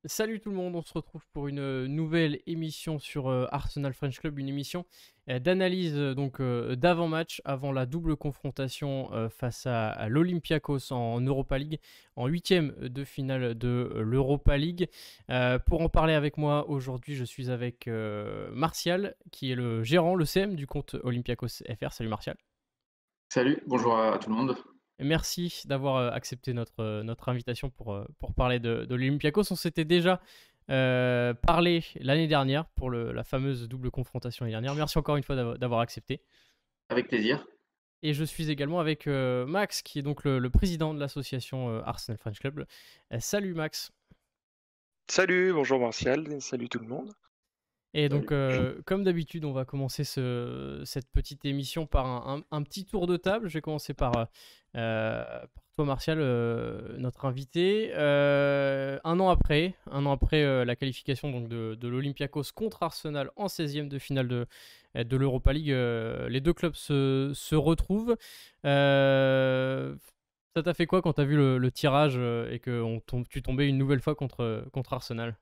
Salut tout le monde, on se retrouve pour une nouvelle émission sur Arsenal French Club, une émission d'analyse d'avant-match, avant la double confrontation face à l'Olympiakos en Europa League, en huitième de finale de l'Europa League. Pour en parler avec moi aujourd'hui, je suis avec Martial, qui est le gérant, le CM du compte Olympiakos FR. Salut Martial. Salut, bonjour à tout le monde. Merci d'avoir accepté notre invitation pour parler de l'Olympiakos. On s'était déjà parlé l'année dernière pour la fameuse double confrontation l'année dernière. Merci encore une fois d'avoir accepté. Avec plaisir. Et je suis également avec Max, qui est donc le président de l'association Arsenal French Club. Salut Max. Salut, bonjour Martial, salut tout le monde. Et donc, Salut. comme d'habitude, on va commencer cette petite émission par un petit tour de table. Je vais commencer par toi, Martial, notre invité. Un an après la qualification donc, de l'Olympiakos contre Arsenal en 16e de finale de l'Europa League, les deux clubs se retrouvent. Ça t'a fait quoi quand t'as vu le tirage et que tu tombais une nouvelle fois contre Arsenal?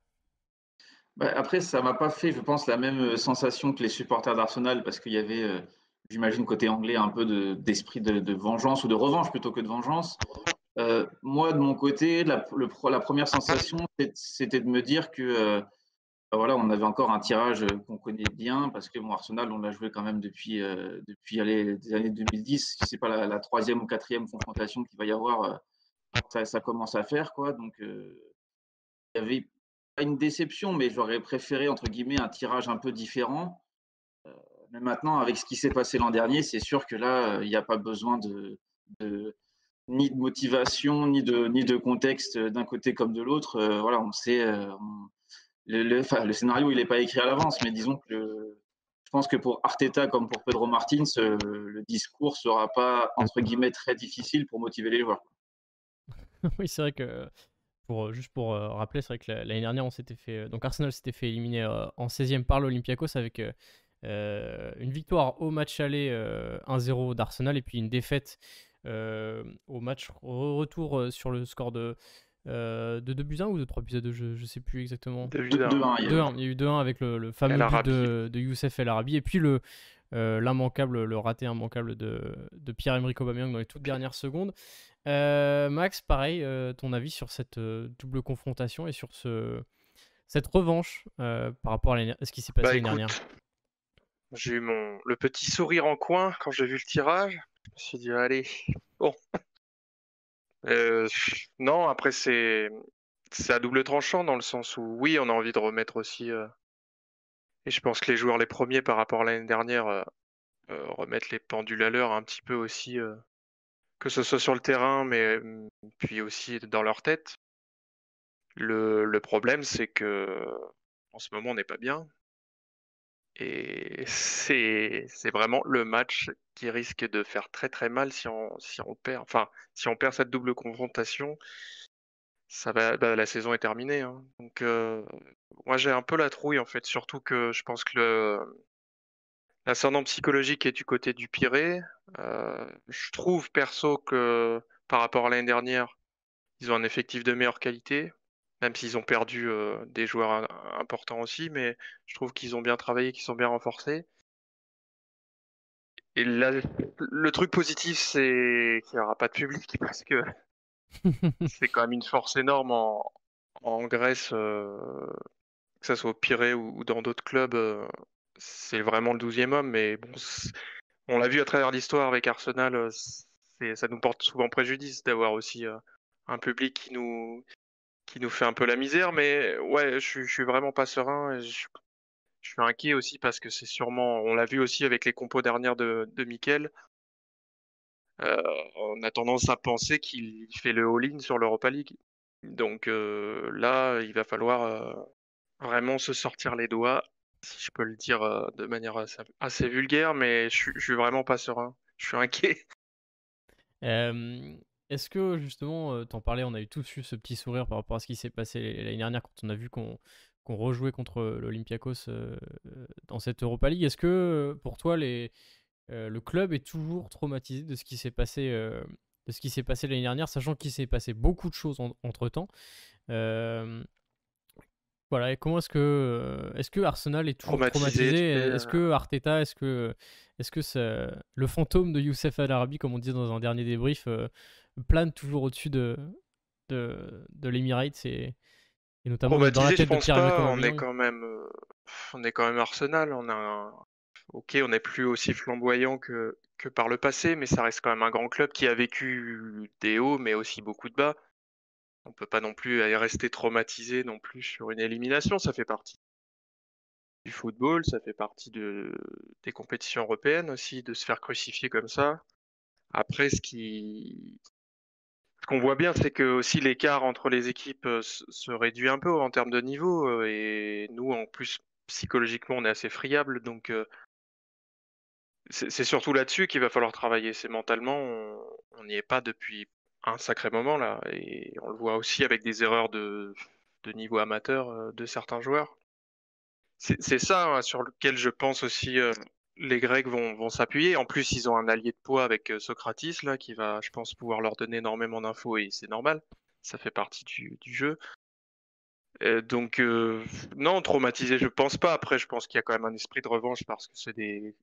Après, ça m'a pas fait, je pense, la même sensation que les supporters d'Arsenal parce qu'il y avait, j'imagine, côté anglais, un peu d'esprit de vengeance ou de revanche plutôt que de vengeance. Moi, de mon côté, la première sensation, c'était de me dire que voilà, on avait encore un tirage qu'on connaît bien parce que bon, Arsenal, on l'a joué quand même depuis allez, des années 2010. Si c'est pas la troisième ou quatrième confrontation qu'il va y avoir, ça commence à faire, quoi. Donc, il y avait pas une déception, mais j'aurais préféré, entre guillemets, un tirage un peu différent. Mais maintenant, avec ce qui s'est passé l'an dernier, c'est sûr que là, il n'y a pas besoin de ni de motivation, ni de contexte d'un côté comme de l'autre. Voilà, on sait, enfin, le scénario, il n'est pas écrit à l'avance, mais disons que je pense que pour Arteta comme pour Pedro Martins, le discours sera pas, entre guillemets, très difficile pour motiver les joueurs. Oui, c'est vrai que juste pour rappeler, c'est vrai que l'année dernière, on s'était fait, donc Arsenal s'était fait éliminer en 16e par l'Olympiakos avec une victoire au match aller 1-0 d'Arsenal et puis une défaite au match retour sur le score de 2 buts 1 ou de 3 buts à 2, je ne sais plus exactement. De 2-1, il y a 2-1, il y a eu 2-1 avec le fameux El but Arabi. de Youssef El Arabi et puis l'immanquable, le raté immanquable de Pierre-Emerick Aubameyang dans les toutes dernières secondes. Max, pareil, ton avis sur cette double confrontation et sur cette revanche par rapport à ce qui s'est passé Bah l'année dernière? écoute, j'ai eu le petit sourire en coin quand j'ai vu le tirage. Je me suis dit, allez, bon. Non, après c'est à double tranchant dans le sens où oui, on a envie de remettre aussi, et je pense que les joueurs les premiers par rapport à l'année dernière, remettre les pendules à l'heure un petit peu aussi, que ce soit sur le terrain, mais puis aussi dans leur tête. Le problème, c'est que en ce moment, on n'est pas bien. Et c'est vraiment le match qui risque de faire très très mal si on perd. Enfin, si on perd cette double confrontation, la saison est terminée, hein. Donc, moi j'ai un peu la trouille en fait, surtout que je pense que l'ascendant psychologique est du côté du Pirée. Je trouve perso que par rapport à l'année dernière, ils ont un effectif de meilleure qualité, même s'ils ont perdu des joueurs importants aussi, mais je trouve qu'ils ont bien travaillé, qu'ils sont bien renforcés. Et là, le truc positif, c'est qu'il n'y aura pas de public parce que c'est quand même une force énorme en Grèce, que ça soit au Pirée ou dans d'autres clubs. C'est vraiment le 12e homme, mais bon, on l'a vu à travers l'histoire avec Arsenal, ça nous porte souvent préjudice d'avoir aussi un public qui nous fait un peu la misère. Mais ouais, je suis vraiment pas serein. Et je suis inquiet aussi parce que c'est sûrement, on l'a vu aussi avec les compos dernières de Mikel. On a tendance à penser qu'il fait le all-in sur l'Europa League. Donc là, il va falloir vraiment se sortir les doigts, si je peux le dire de manière assez vulgaire, mais je suis vraiment pas serein. Je suis inquiet. Euh, Est-ce que justement, t'en parlais, on a eu tous eu ce petit sourire par rapport à ce qui s'est passé l'année dernière quand on a vu qu'on rejouait contre l'Olympiakos dans cette Europa League. Est-ce que pour toi, le club est toujours traumatisé de ce qui s'est passé l'année dernière, sachant qu'il s'est passé beaucoup de choses entre-temps. Voilà, et comment est-ce que Arsenal est toujours Traumatisé, tu traumatisé? sais. Est-ce que Arteta, est-ce que le fantôme de Youssef El Arabi, comme on disait dans un dernier débrief, plane toujours au-dessus de l'Emirates et notamment dans la Traumatisé, je tête de pense Pierre-Emerick pas. Aubameyang? On est quand même Arsenal. Ok, on n'est plus aussi flamboyant que par le passé, mais ça reste quand même un grand club qui a vécu des hauts, mais aussi beaucoup de bas. On peut pas non plus rester traumatisé non plus sur une élimination. Ça fait partie du football, ça fait partie des compétitions européennes aussi, de se faire crucifier comme ça. Après, ce qu'on voit bien, c'est que aussi l'écart entre les équipes se réduit un peu en termes de niveau. Et nous, en plus, psychologiquement, on est assez friable. Donc, c'est surtout là-dessus qu'il va falloir travailler. C'est mentalement, on n'y est pas depuis un sacré moment là. Et on le voit aussi avec des erreurs de niveau amateur de certains joueurs. C'est ça hein, sur lequel je pense aussi les Grecs vont s'appuyer. En plus, ils ont un allié de poids avec Socrates là, qui va, je pense, pouvoir leur donner énormément d'infos et c'est normal. Ça fait partie du jeu. Donc non, traumatisé, je pense pas. Après, je pense qu'il y a quand même un esprit de revanche parce que c'est des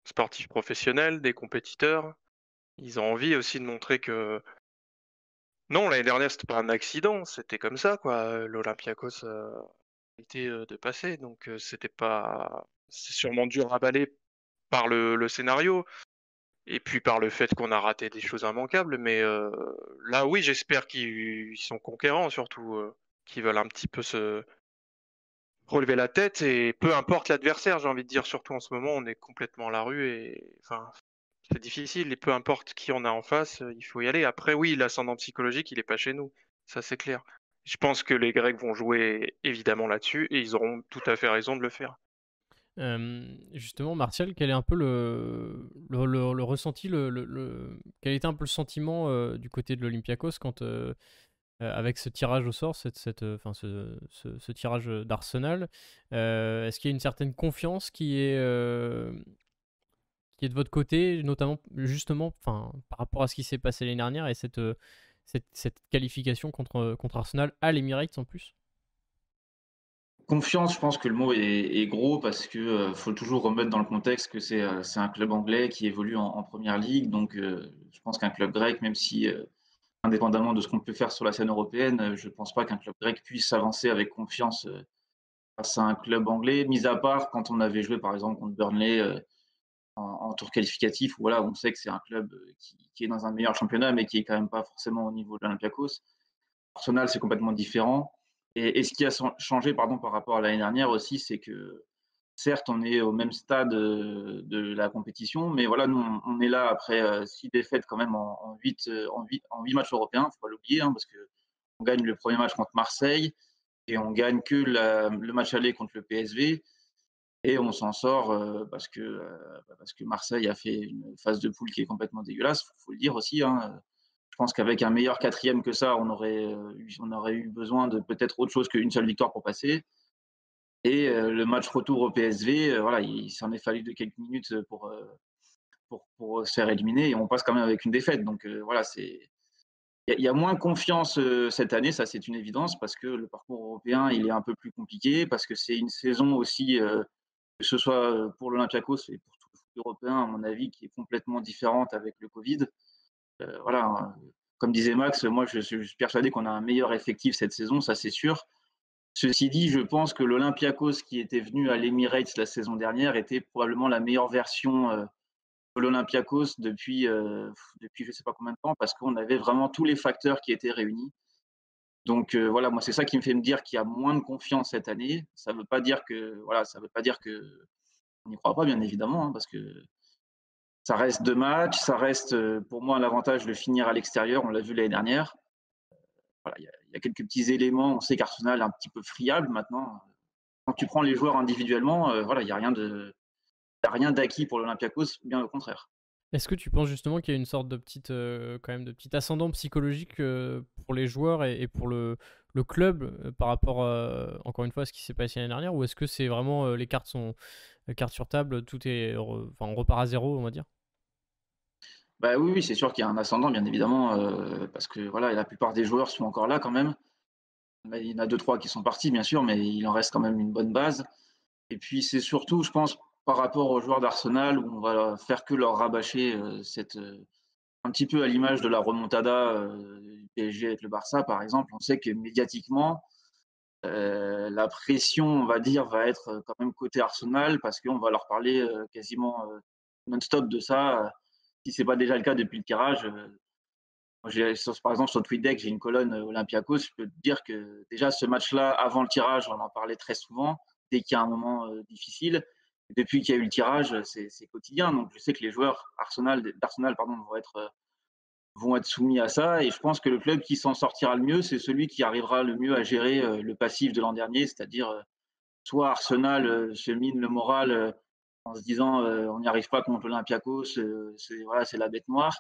sportifs professionnels, des compétiteurs. Ils ont envie aussi de montrer que non, l'année dernière, c'était pas un accident, c'était comme ça, quoi. L'Olympiakos a été de passer, donc c'était pas. C'est sûrement dur à avaler par le scénario et puis par le fait qu'on a raté des choses immanquables. Mais là, oui, j'espère qu'ils sont conquérants, surtout, qu'ils veulent un petit peu se relever la tête et peu importe l'adversaire, j'ai envie de dire, surtout en ce moment, on est complètement à la rue et enfin, c'est difficile et peu importe qui on a en face, il faut y aller. Après, oui, l'ascendant psychologique, il est pas chez nous, ça c'est clair. Je pense que les Grecs vont jouer évidemment là-dessus et ils auront tout à fait raison de le faire. Justement, Martial, quel est un peu le ressenti, quel était un peu le sentiment du côté de l'Olympiakos quand, avec ce tirage au sort, enfin, ce tirage d'Arsenal, est-ce qu'il y a une certaine confiance qui est de votre côté, notamment justement, enfin, par rapport à ce qui s'est passé l'année dernière et cette qualification contre Arsenal à l'Emirates en plus? Confiance, je pense que le mot est gros parce que, faut toujours remettre dans le contexte que c'est un club anglais qui évolue en Première Ligue. Donc, je pense qu'un club grec, même si, indépendamment de ce qu'on peut faire sur la scène européenne, je pense pas qu'un club grec puisse s'avancer avec confiance, face à un club anglais. Mis à part quand on avait joué par exemple contre Burnley, en tour qualificatif, où voilà, on sait que c'est un club, qui est dans un meilleur championnat, mais qui est quand même pas forcément au niveau de l'Olympiakos. Arsenal, c'est complètement différent. Et ce qui a changé pardon, par rapport à l'année dernière aussi, c'est que certes, on est au même stade de la compétition, mais voilà, nous, on est là après 6 défaites quand même en 8, en 8 matchs européens, il ne faut pas l'oublier, hein, parce qu'on gagne le premier match contre Marseille et on gagne que le match aller contre le PSV. Et on s'en sort parce que Marseille a fait une phase de poule qui est complètement dégueulasse, il faut le dire aussi, hein. Je pense qu'avec un meilleur quatrième que ça, on aurait eu besoin de peut-être autre chose qu'une seule victoire pour passer. Et le match retour au PSV, voilà, il s'en est fallu de quelques minutes pour se faire éliminer et on passe quand même avec une défaite. Donc voilà, il y a moins confiance cette année, ça c'est une évidence, parce que le parcours européen il est un peu plus compliqué, parce que c'est une saison aussi, que ce soit pour l'Olympiakos et pour tout le foot européen, à mon avis, qui est complètement différente avec le Covid. Voilà, hein, comme disait Max, moi je suis persuadé qu'on a un meilleur effectif cette saison, ça c'est sûr. Ceci dit, je pense que l'Olympiakos qui était venu à l'Emirates la saison dernière était probablement la meilleure version de l'Olympiakos depuis je ne sais pas combien de temps, parce qu'on avait vraiment tous les facteurs qui étaient réunis. Donc voilà, moi c'est ça qui me fait me dire qu'il y a moins de confiance cette année. Ça ne veut pas dire que voilà, ça veut pas dire que on n'y croit pas, bien évidemment, hein, parce que ça reste 2 matchs, ça reste pour moi un avantage de finir à l'extérieur. On l'a vu l'année dernière. Voilà, il y a quelques petits éléments. On sait qu'Arsenal est un petit peu friable maintenant. Quand tu prends les joueurs individuellement, voilà, il y a rien d'acquis pour l'Olympiakos, bien au contraire. Est-ce que tu penses justement qu'il y a une sorte de quand même de petit ascendant psychologique pour les joueurs et pour le club par rapport encore une fois à ce qui s'est passé l'année dernière, ou est-ce que c'est vraiment les cartes sont cartes sur table, tout est enfin on repart à zéro, on va dire? Bah, oui, oui, c'est sûr qu'il y a un ascendant, bien évidemment, parce que voilà, la plupart des joueurs sont encore là quand même. il y en a 2-3 qui sont partis, bien sûr, mais il en reste quand même une bonne base. Et puis, c'est surtout, je pense, par rapport aux joueurs d'Arsenal, où on va faire que leur rabâcher un petit peu à l'image de la remontada du PSG avec le Barça, par exemple. On sait que médiatiquement, la pression, on va dire, va être quand même côté Arsenal parce qu'on va leur parler quasiment non-stop de ça. Si c'est pas déjà le cas depuis le tirage. Par exemple, sur TweetDeck, j'ai une colonne Olympiakos. Je peux te dire que déjà, ce match-là, avant le tirage, on en parlait très souvent, dès qu'il y a un moment difficile. Et depuis qu'il y a eu le tirage, c'est quotidien. Donc, je sais que les joueurs d'Arsenal vont être soumis à ça. Et je pense que le club qui s'en sortira le mieux, c'est celui qui arrivera le mieux à gérer le passif de l'an dernier, c'est-à-dire soit Arsenal se mine le moral en se disant on n'y arrive pas contre l'Olympiakos, c'est la bête noire,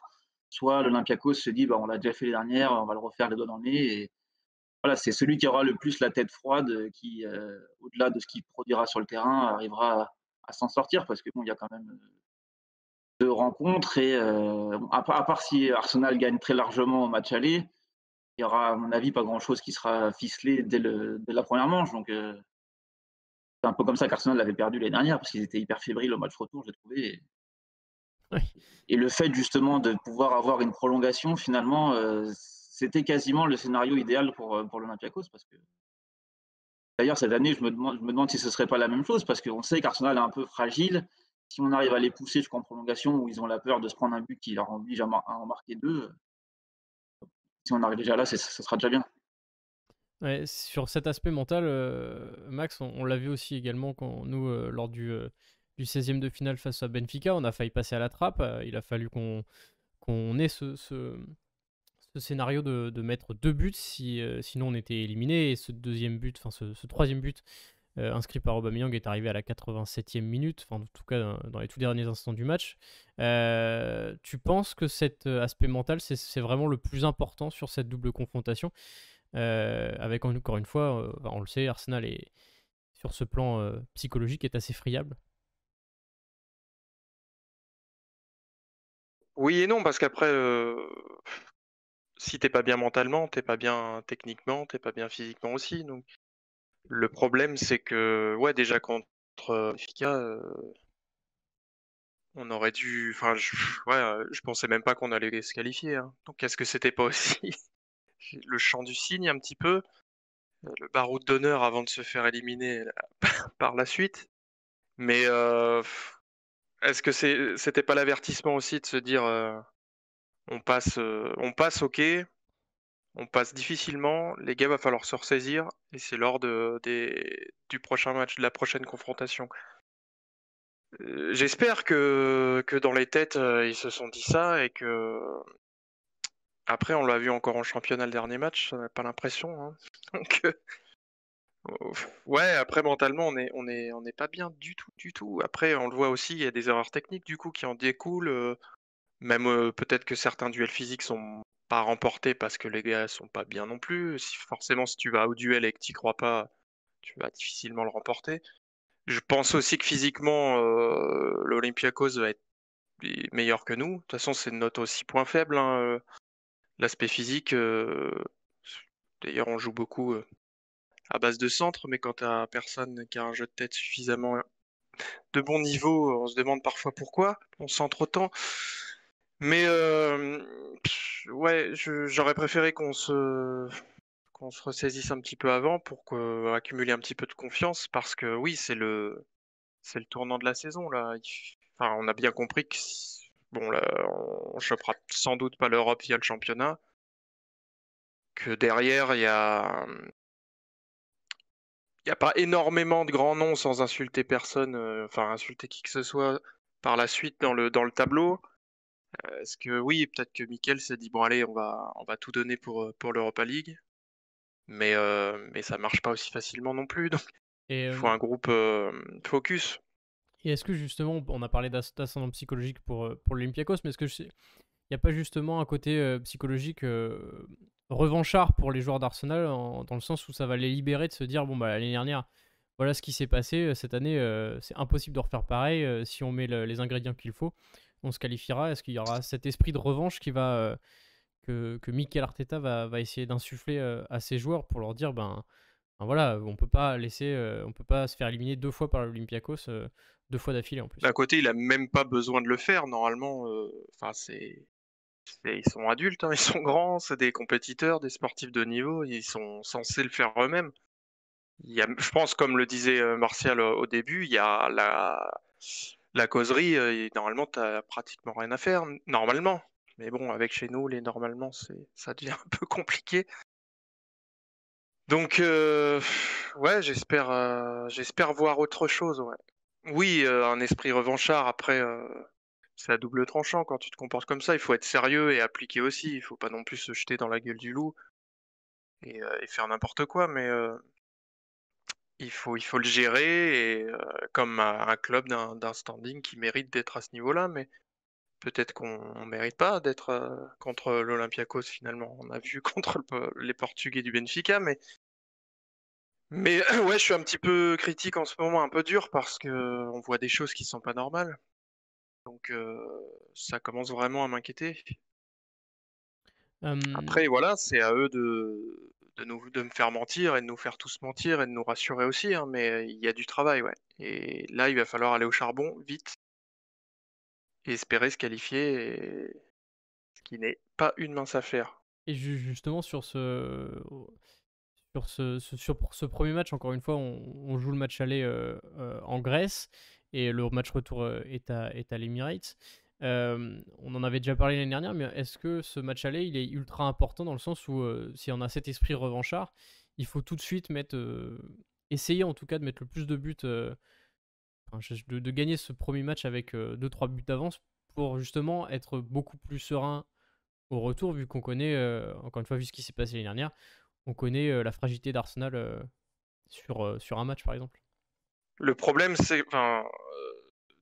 soit l'Olympiakos se dit bah, on l'a déjà fait les dernières, on va le refaire les doigts dans le nez. Et voilà, c'est celui qui aura le plus la tête froide qui, au-delà de ce qu'il produira sur le terrain, arrivera à s'en sortir parce que bon, il y a quand même de rencontres et à part si Arsenal gagne très largement au match aller, il y aura à mon avis pas grand-chose qui sera ficelé dès la première manche. Donc c'est un peu comme ça qu'Arsenal l'avait perdu l'année dernière parce qu'ils étaient hyper fébriles au match retour, j'ai trouvé. Ouais. Et le fait justement de pouvoir avoir une prolongation, finalement, c'était quasiment le scénario idéal pour l'Olympiakos parce que d'ailleurs cette année, je me demande si ce serait pas la même chose parce qu'on sait qu'Arsenal est un peu fragile. Si on arrive à les pousser jusqu'en prolongation où ils ont la peur de se prendre un but qui leur oblige à en marquer deux, si on arrive déjà là, ça sera déjà bien. Ouais, sur cet aspect mental, Max, on l'a vu aussi également quand nous, lors du 16e de finale face à Benfica, on a failli passer à la trappe. Il a fallu qu'on ait ce scénario de mettre 2 buts, sinon on était éliminé. Et ce deuxième but, enfin ce troisième but inscrit par Aubameyang est arrivé à la 87e minute, enfin en tout cas dans les tout derniers instants du match. Tu penses que cet aspect mental, c'est vraiment le plus important sur cette double confrontation avec encore une fois, on le sait, Arsenal est sur ce plan psychologique est assez friable. Oui et non, parce qu'après, si t'es pas bien mentalement, t'es pas bien techniquement, t'es pas bien physiquement aussi. Donc le problème, c'est que ouais, déjà contre Benfica, on aurait dû. Enfin, je pensais même pas qu'on allait se qualifier, hein. Donc est-ce que c'était pas aussi le chant du cygne un petit peu, le baroud d'honneur avant de se faire éliminer par la suite. Mais est-ce que c'était pas l'avertissement aussi de se dire on passe, ok, on passe difficilement, les gars va falloir se ressaisir et c'est lors du prochain match, de la prochaine confrontation. J'espère que dans les têtes ils se sont dit ça et que après on l'a vu encore en championnat le dernier match, on n'a pas l'impression, hein. Donc ouais, après mentalement on est pas bien du tout, du tout. Après on le voit aussi, il y a des erreurs techniques du coup qui en découlent. Même peut-être que certains duels physiques sont pas remportés parce que les gars sont pas bien non plus. Forcément, si tu vas au duel et que tu crois pas, tu vas difficilement le remporter. Je pense aussi que physiquement, l'Olympiakos va être meilleur que nous. De toute façon, c'est notre aussi point faible, hein, l'aspect physique. D'ailleurs, on joue beaucoup à base de centre, mais quand t'as personne qui a un jeu de tête suffisamment de bon niveau, on se demande parfois pourquoi on centre autant. Mais ouais, j'aurais préféré qu'on se ressaisisse un petit peu avant pour accumuler un petit peu de confiance parce que oui, c'est le tournant de la saison là. Enfin, on a bien compris que bon là, on chopera sans doute pas l'Europe via le championnat, que derrière il y a pas énormément de grands noms sans insulter personne, enfin insulter qui que ce soit par la suite dans le tableau. Est-ce que oui, peut-être que Mikel s'est dit bon allez, on va tout donner pour l'Europa League, mais ça marche pas aussi facilement non plus. Donc Et, il faut un groupe focus. et est-ce que justement, on a parlé d'ascendant psychologique pour l'Olympiakos, mais est-ce que il n'y a pas justement un côté psychologique revanchard pour les joueurs d'Arsenal dans le sens où ça va les libérer de se dire bon bah l'année dernière voilà ce qui s'est passé cette année c'est impossible de refaire pareil si on met les ingrédients qu'il faut on se qualifiera. Est-ce qu'il y aura cet esprit de revanche que Mikel Arteta va essayer d'insuffler à ses joueurs pour leur dire voilà, on peut pas se faire éliminer 2 fois par l'Olympiakos, 2 fois d'affilée en plus. D'un côté, il a même pas besoin de le faire. Normalement, ils sont adultes, hein, ils sont grands, c'est des compétiteurs, des sportifs de niveau, ils sont censés le faire eux-mêmes. Je pense, comme le disait Martial au début, il y a la causerie, et normalement, tu n'as pratiquement rien à faire, normalement. Mais bon, avec chez nous, les normalement, ça devient un peu compliqué. Donc, ouais, j'espère voir autre chose, ouais. Oui, un esprit revanchard, après, c'est à double tranchant quand tu te comportes comme ça. Il faut être sérieux et appliquer aussi. Il faut pas non plus se jeter dans la gueule du loup et faire n'importe quoi, mais il faut le gérer et comme un club d'un standing qui mérite d'être à ce niveau-là, mais peut-être qu'on mérite pas d'être contre l'Olympiakos finalement. On a vu contre les Portugais du Benfica, mais ouais, je suis un petit peu critique en ce moment, un peu dur parce que on voit des choses qui sont pas normales. Donc ça commence vraiment à m'inquiéter. Après, voilà, c'est à eux de me faire mentir et de nous faire tous mentir et de nous rassurer aussi, hein, mais il y a du travail, ouais. Et là, il va falloir aller au charbon vite et espérer se qualifier, ce qui n'est pas une mince affaire. Et justement pour ce premier match, encore une fois, on joue le match aller en Grèce et le match retour est à l'Emirates. On en avait déjà parlé l'année dernière, mais est-ce que ce match aller, il est ultra important dans le sens où si on a cet esprit revanchard, il faut tout de suite essayer en tout cas de mettre le plus de buts, de gagner ce premier match avec 2-3 buts d'avance pour justement être beaucoup plus serein au retour, vu qu'on connaît, encore une fois, vu ce qui s'est passé l'année dernière, on connaît la fragilité d'Arsenal sur un match par exemple. Le problème, c'est, enfin,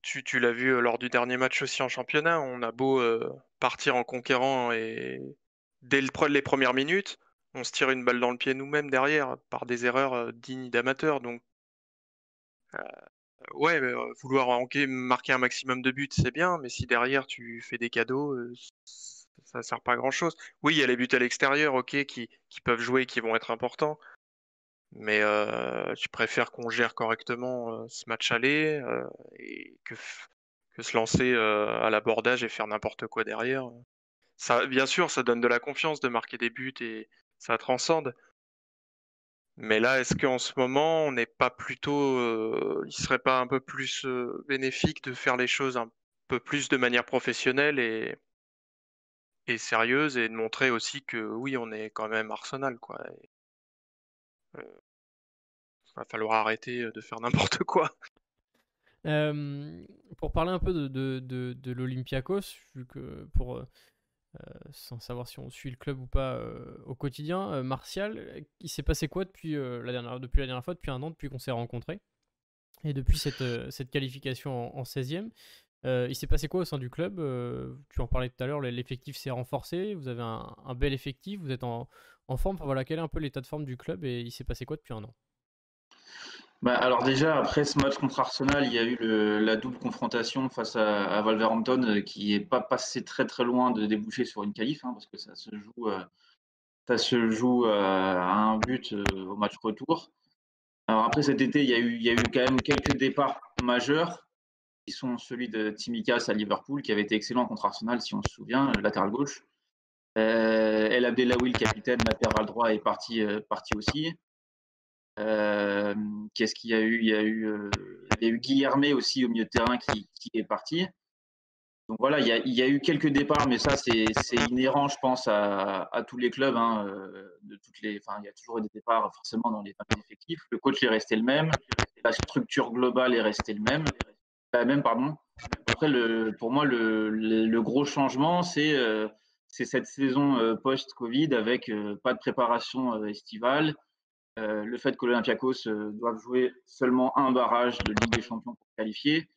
tu l'as vu lors du dernier match aussi en championnat, on a beau partir en conquérant et dès les premières minutes, on se tire une balle dans le pied nous-mêmes derrière par des erreurs dignes d'amateurs. Donc, ouais, vouloir marquer un maximum de buts, c'est bien, mais si derrière tu fais des cadeaux, ça sert pas à grand-chose. Oui, il y a les buts à l'extérieur, ok, qui peuvent jouer, qui vont être importants, mais je préfère qu'on gère correctement ce match aller et que se lancer à l'abordage et faire n'importe quoi derrière. Ça, bien sûr, ça donne de la confiance de marquer des buts et ça transcende. Mais là, est-ce qu'en ce moment, on n'est pas plutôt, il serait pas un peu plus bénéfique de faire les choses un peu plus de manière professionnelle et sérieuse et de montrer aussi que oui, on est quand même Arsenal, quoi. Va falloir arrêter de faire n'importe quoi. Pour parler un peu de l'Olympiakos, vu que sans savoir si on suit le club ou pas au quotidien, Martial, il s'est passé quoi depuis la dernière fois, depuis un an, depuis qu'on s'est rencontrés et depuis cette qualification en 16e? Il s'est passé quoi au sein du club? Tu en parlais tout à l'heure, l'effectif s'est renforcé, vous avez un bel effectif, vous êtes en forme. Enfin, voilà, quel est un peu l'état de forme du club et il s'est passé quoi depuis un an? Alors déjà, après ce match contre Arsenal, il y a eu la double confrontation face à Wolverhampton qui n'est pas passé très très loin de déboucher sur une qualif, hein, parce que ça se joue à un but au match retour. Alors après cet été, il y a eu quand même quelques départs majeurs, qui sont celui de Tsimikas à Liverpool, qui avait été excellent contre Arsenal, si on se souvient, le latéral gauche. El Abdelawi, le capitaine latéral droit, est parti aussi. Qu'est-ce qu'il y a eu? Il y a eu Guilherme aussi au milieu de terrain qui est parti. Donc voilà, il y a eu quelques départs, mais ça c'est inhérent, je pense, à tous les clubs. Hein, il y a toujours eu des départs forcément dans les effectifs. Le coach est resté le même, la structure globale est restée la même, pardon. Après, pour moi, le gros changement, c'est cette saison post-Covid avec pas de préparation estivale. Le fait que l'Olympiakos doive jouer seulement un barrage de Ligue des Champions pour qualifier,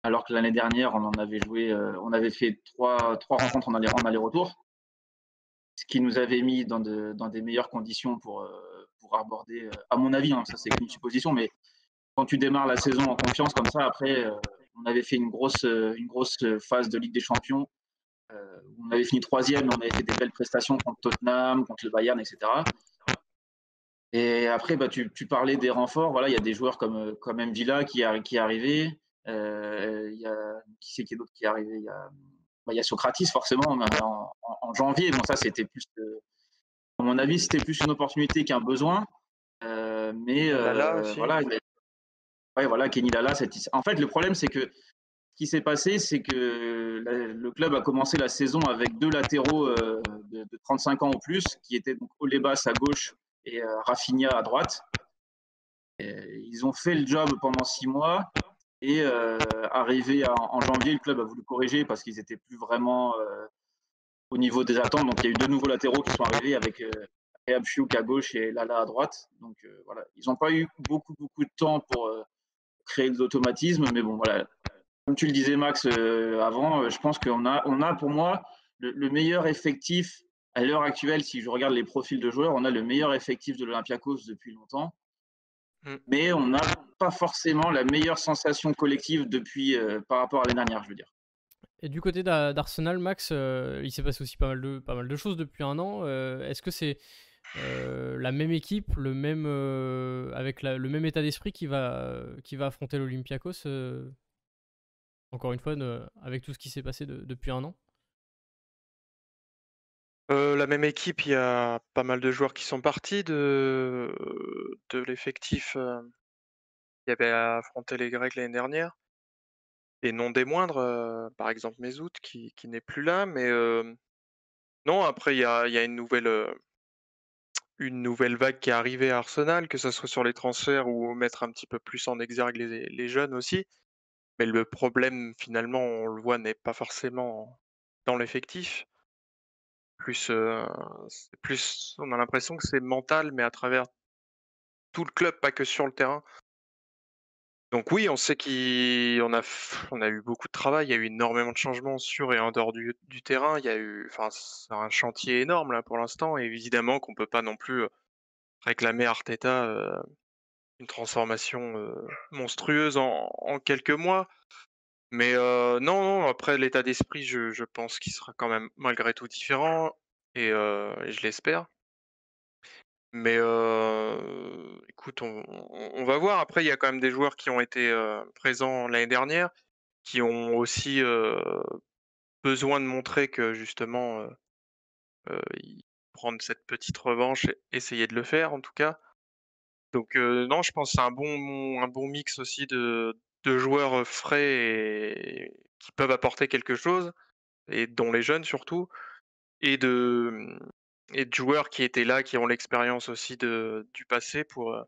alors que l'année dernière, on avait fait trois rencontres en aller-retour, ce qui nous avait mis dans des meilleures conditions pour aborder, à mon avis, hein, ça c'est une supposition, mais quand tu démarres la saison en confiance comme ça, après, on avait fait une grosse phase de Ligue des Champions On avait fini troisième, on avait fait des belles prestations contre Tottenham, contre le Bayern, etc. Et après, tu parlais des renforts. Voilà, il y a des joueurs comme Mvila qui est arrivé. Il y a qui c'est qui est d'autre qui est arrivé? Il y a Socrates forcément en janvier. Bon, ça c'était plus, à mon avis, c'était plus une opportunité qu'un besoin. Mais Lala aussi. voilà, ouais, voilà, Kenny Lala. En fait, le problème c'est que ce qui s'est passé, c'est que le club a commencé la saison avec deux latéraux de 35 ans ou plus, qui étaient donc Olebas à gauche et Rafinha à droite. Ils ont fait le job pendant 6 mois et arrivé en janvier, le club a voulu corriger parce qu'ils n'étaient plus vraiment au niveau des attentes. Donc il y a eu deux nouveaux latéraux qui sont arrivés avec Rehab Chouk à gauche et Lala à droite. Donc voilà, ils n'ont pas eu beaucoup de temps pour créer des automatismes, mais bon voilà. Comme tu le disais Max avant, je pense qu'on a pour moi le meilleur effectif à l'heure actuelle. Si je regarde les profils de joueurs, on a le meilleur effectif de l'Olympiakos depuis longtemps. Mais on n'a pas forcément la meilleure sensation collective depuis par rapport à l'année dernière, je veux dire. Et du côté d'Arsenal, Max, il s'est passé aussi pas mal de choses depuis un an. Est-ce que c'est la même équipe, avec le même état d'esprit qui va affronter l'Olympiakos encore une fois, avec tout ce qui s'est passé depuis un an? La même équipe, il y a pas mal de joueurs qui sont partis de l'effectif qui avait affronté les Grecs l'année dernière et non des moindres, par exemple Mesut qui n'est plus là, mais non, après il y a une nouvelle vague qui est arrivée à Arsenal, que ça soit sur les transferts ou mettre un petit peu plus en exergue les jeunes aussi. Mais le problème finalement, on le voit, n'est pas forcément dans l'effectif. C'est plus on a l'impression que c'est mental, mais à travers tout le club, pas que sur le terrain. Donc oui, on sait on a eu beaucoup de travail, il y a eu énormément de changements sur et en dehors du terrain. Il y a eu enfin, c'est un chantier énorme là pour l'instant et évidemment qu'on peut pas non plus, réclamer à Arteta, une transformation, monstrueuse en quelques mois. Mais, non, non, après l'état d'esprit, je pense qu'il sera quand même malgré tout différent et je l'espère. Mais, écoute, on va voir. Après, il y a quand même des joueurs qui ont été, présents l'année dernière, qui ont aussi, besoin de montrer que justement, ils prendre cette petite revanche et essayer de le faire en tout cas. Donc, non, je pense que c'est un bon mix aussi de joueurs, frais et qui peuvent apporter quelque chose et dont les jeunes surtout et et de joueurs qui étaient là, qui ont l'expérience aussi du passé pour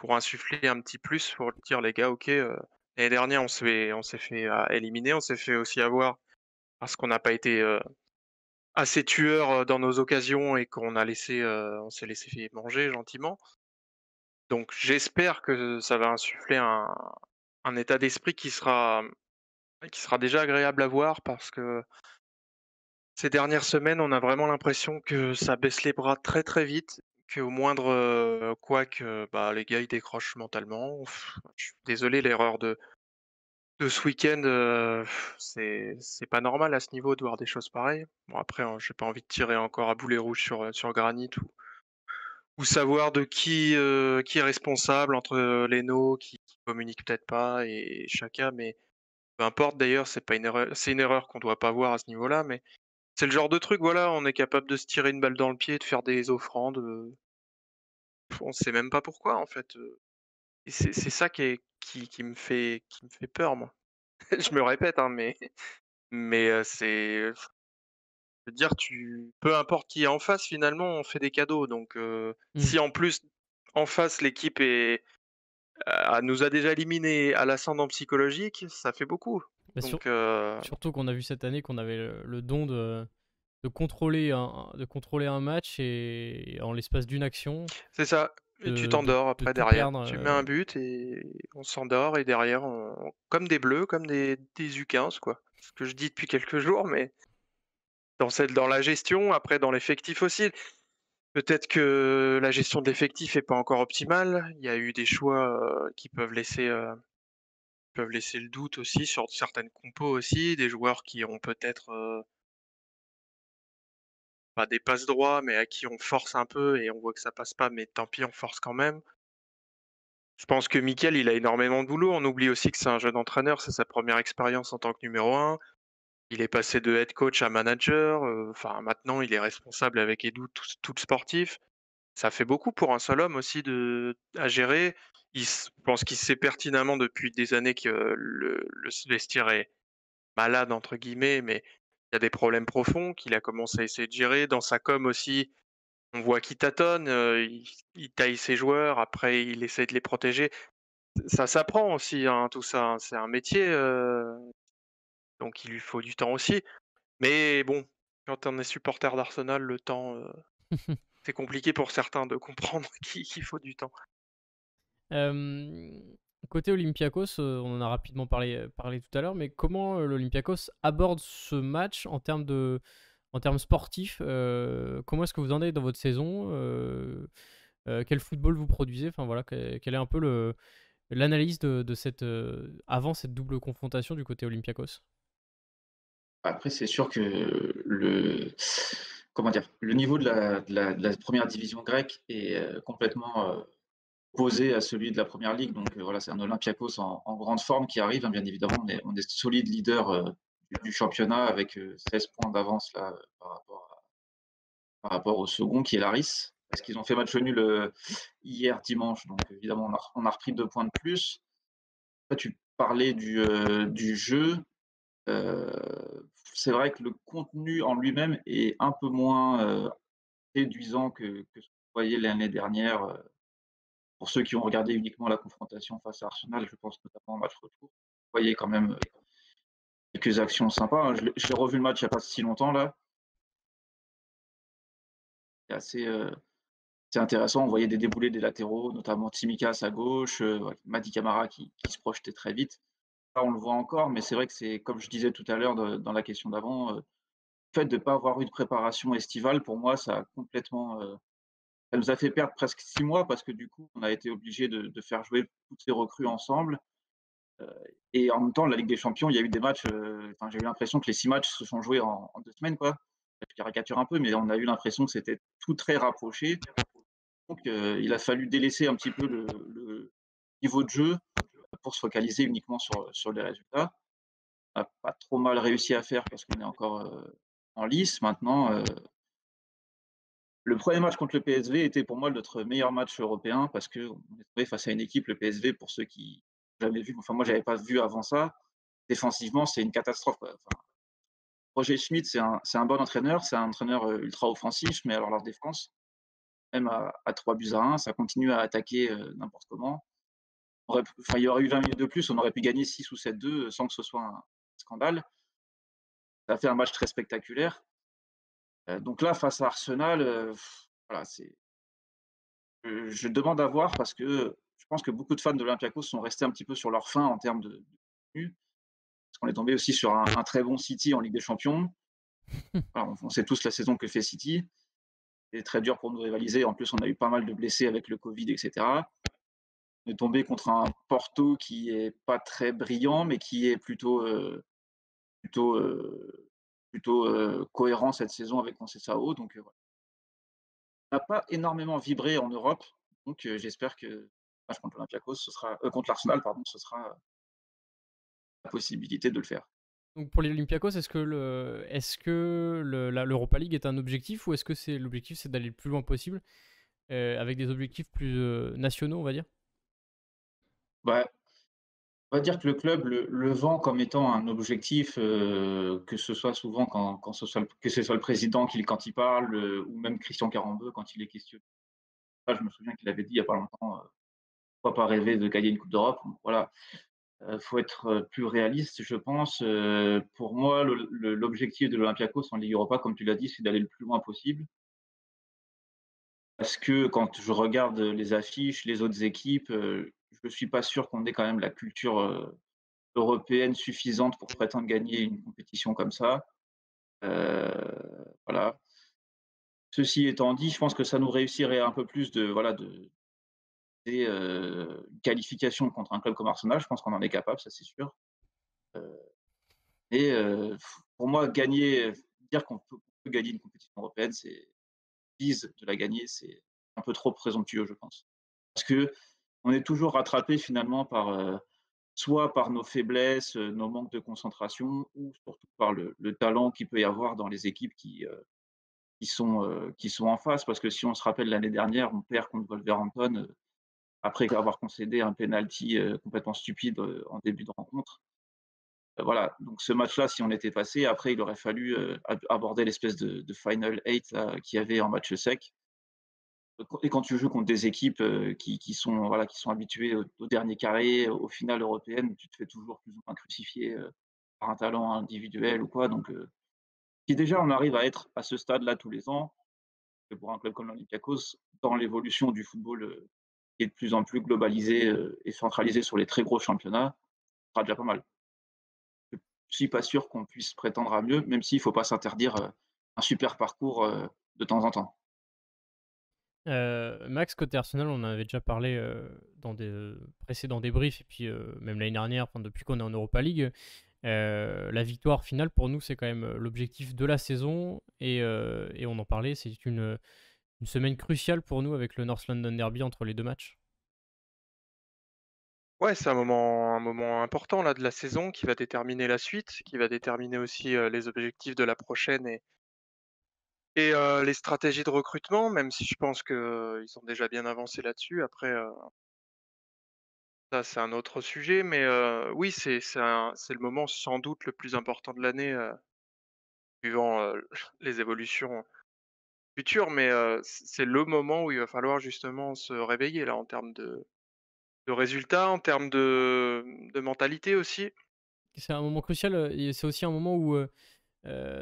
insuffler un petit plus, pour dire: «Les gars, OK, l'année dernière on s'est fait, éliminer, on s'est fait aussi avoir parce qu'on n'a pas été, assez tueurs, dans nos occasions et on s'est laissé manger gentiment». Donc j'espère que ça va insuffler un état d'esprit qui sera déjà agréable à voir parce que ces dernières semaines, on a vraiment l'impression que ça baisse les bras très, très vite, qu'au moindre, couac, bah, les gars, ils décrochent mentalement. Je suis désolé, l'erreur de ce week-end, c'est pas normal à ce niveau de voir des choses pareilles. Bon après, j'ai pas envie de tirer encore à boulet rouge sur Granit ou savoir de qui est responsable entre, Leno qui communique peut-être pas et Xhaka, mais peu importe d'ailleurs, c'est une erreur qu'on doit pas voir à ce niveau-là, mais c'est le genre de truc, voilà, on est capable de se tirer une balle dans le pied, de faire des offrandes, on sait même pas pourquoi en fait, et c'est ça qui me fait peur moi. Je me répète, hein, mais je veux dire peu importe qui est en face finalement, on fait des cadeaux donc Mmh. si en plus, en face l'équipe nous a déjà éliminés à l'ascendant psychologique, ça fait beaucoup Bah, donc surtout qu'on a vu cette année qu'on avait le don de contrôler un match et en l'espace d'une action, c'est ça, et tu de t'endors de après tout derrière. perdre. Tu mets un but et on s'endort et derrière comme des bleus, comme des U15 quoi. Ce que je dis depuis quelques jours, mais dans la gestion, après dans l'effectif aussi. Peut-être que la gestion de l'effectif est pas encore optimale. Il y a eu des choix, qui peuvent laisser le doute aussi sur certaines compos aussi, des joueurs qui ont peut-être, pas des passes droits, mais à qui on force un peu et on voit que ça passe pas, mais tant pis, on force quand même. Je pense que Mikel, il a énormément de boulot. On oublie aussi que c'est un jeune entraîneur, c'est sa première expérience en tant que numéro un. Il est passé de head coach à manager, enfin maintenant il est responsable avec Edu, tout le sportif. Ça fait beaucoup pour un seul homme aussi à gérer. Je pense qu'il sait pertinemment depuis des années que le vestiaire est «malade» entre guillemets, mais il y a des problèmes profonds qu'il a commencé à essayer de gérer. Dans sa com aussi, on voit qu'il tâtonne, il taille ses joueurs, après il essaie de les protéger. Ça s'apprend aussi, hein, tout ça, hein. C'est un métier, donc il lui faut du temps aussi. Mais bon, quand on est supporter d'Arsenal, le temps, c'est compliqué pour certains de comprendre qu'il faut du temps. Hem, Côté Olympiakos, on en a rapidement parlé tout à l'heure, mais comment, l'Olympiakos aborde ce match en termes sportifs? Comment est-ce que vous en êtes dans votre saison? Quel football vous produisez? Enfin voilà, quel est un peu l'analyse de cette, avant cette double confrontation du côté Olympiakos? Après, c'est sûr que comment dire? Le niveau de la 1re division grecque est, complètement, opposé à celui de la Première Ligue. Donc, voilà, c'est un Olympiakos en grande forme qui arrive, hein, bien évidemment. On est solide leader, du championnat avec, 16 points d'avance là, par rapport au second qui est Laris. Parce qu'ils ont fait match nul, hier dimanche, donc évidemment on a repris 2 points de plus. Toi, tu parlais du jeu. Heu, c'est vrai que le contenu en lui-même est un peu moins, séduisant que ce qu'on voyait l'année dernière, pour ceux qui ont regardé uniquement la confrontation face à Arsenal, je pense notamment au match retour. Vous voyez quand même, quelques actions sympas, hein. Je l'ai revu le match il y a pas si longtemps là. C'est assez, c'est intéressant. On voyait des déboulés des latéraux, notamment Tsimikas à gauche, ouais, Mady Camara qui se projetait très vite. Là, on le voit encore, mais c'est vrai que c'est comme je disais tout à l'heure dans la question d'avant, le fait de ne pas avoir eu de préparation estivale, pour moi, ça a complètement, ça nous a fait perdre presque 6 mois parce que du coup, on a été obligé de faire jouer toutes ces recrues ensemble, heu et en même temps, la Ligue des Champions, il y a eu des matchs, enfin, j'ai eu l'impression que les 6 matchs se sont joués en 2 semaines, quoi. Je caricature un peu, mais on a eu l'impression que c'était tout très rapproché. Donc il a fallu délaisser un petit peu le niveau de jeu pour se focaliser uniquement sur les résultats. On a pas trop mal réussi à faire parce qu'on est encore, en lice. Maintenant, le premier match contre le PSV était pour moi notre meilleur match européen parce qu'on est trouvé face à une équipe, le PSV, pour ceux qui n'ont jamais vu, enfin moi j'avais pas vu avant ça, défensivement c'est une catastrophe, quoi. Enfin, Roger Schmidt c'est un bon entraîneur, c'est un entraîneur, ultra offensif, mais alors leur défense, même à 3 buts à 1, ça continue à attaquer, n'importe comment. Enfin, il y aurait eu 20 minutes de plus, on aurait pu gagner 6 ou 7-2 sans que ce soit un scandale. Ça a fait un match très spectaculaire. Donc là, face à Arsenal, voilà, je demande à voir parce que je pense que beaucoup de fans de l'Olympiakos sont restés un petit peu sur leur faim en termes de contenu, parce qu'on est tombé aussi sur un très bon City en Ligue des Champions. Voilà, on sait tous la saison que fait City. C'est très dur pour nous de rivaliser. En plus, on a eu pas mal de blessés avec le Covid, et cetera. On est tombé contre un Porto qui est pas très brillant, mais qui est plutôt, plutôt, cohérent cette saison avec Conceição. Donc, voilà. On n'a pas énormément vibré en Europe, donc j'espère que le match contre l'Olympiakos, ce sera contre l'Arsenal, pardon, ce sera la possibilité de le faire. Donc pour les Olympiakos, est-ce que l'Europa League est un objectif ou est-ce que l'objectif c'est d'aller le plus loin possible avec des objectifs plus nationaux, on va dire? Bah, on va dire que le club le vend comme étant un objectif, que ce soit souvent quand ce soit le président quand il parle, ou même Christian Carambeu quand il est questionné. Je me souviens qu'il avait dit il y a pas longtemps, «Pourquoi pas rêver de gagner une coupe d'Europe?» Voilà, faut être, plus réaliste, je pense. Pour moi, l'objectif de l'Olympiakos en Ligue Europa, comme tu l'as dit, c'est d'aller le plus loin possible. Parce que quand je regarde les affiches, les autres équipes, je ne suis pas sûr qu'on ait quand même la culture, européenne suffisante pour prétendre gagner une compétition comme ça. Heu, voilà. Ceci étant dit, je pense que ça nous réussirait un peu plus de voilà, une qualification contre un club comme Arsenal. Je pense qu'on en est capable, ça c'est sûr. Heu et pour moi, dire qu'on peut gagner une compétition européenne, c'est vise de la gagner, c'est un peu trop présomptueux, je pense. Parce qu'on est toujours rattrapé finalement par, soit par nos faiblesses, nos manques de concentration ou surtout par le talent qu'il peut y avoir dans les équipes qui sont en face. Parce que si on se rappelle l'année dernière, on perd contre Wolverhampton, après avoir concédé un penalty, complètement stupide, en début de rencontre. Voilà, donc ce match-là, si on était passé, après il aurait fallu, aborder l'espèce de final 8 là, qu'il y avait en match sec. Et quand tu joues contre des équipes, qui sont, voilà, qui sont habituées au dernier carré, aux finales européennes, tu te fais toujours plus ou moins crucifier, par un talent individuel ou quoi, donc si déjà on arrive à être à ce stade-là tous les ans, et pour un club comme l'Olympiakos, dans l'évolution du football, qui est de plus en plus globalisé, et centralisé sur les très gros championnats, ce sera déjà pas mal. Je suis pas sûr qu'on puisse prétendre à mieux, même s'il faut pas s'interdire, un super parcours, de temps en temps. Max, côté Arsenal, on en avait déjà parlé dans des précédents débriefs, et puis même l'année dernière, enfin, depuis qu'on est en Europa League. La victoire finale, pour nous, c'est quand même l'objectif de la saison, et on en parlait, c'est une semaine cruciale pour nous avec le North London Derby entre les deux matchs. Ouais, c'est un moment important là de la saison qui va déterminer la suite, qui va déterminer aussi, les objectifs de la prochaine et les stratégies de recrutement, même si je pense qu'ils ont déjà bien avancé là-dessus. Après, ça c'est un autre sujet, mais oui, c'est le moment sans doute le plus important de l'année, suivant, les évolutions futures, mais c'est le moment où il va falloir justement se réveiller là en termes de résultats, en termes de mentalité aussi. C'est un moment crucial, et c'est aussi un moment où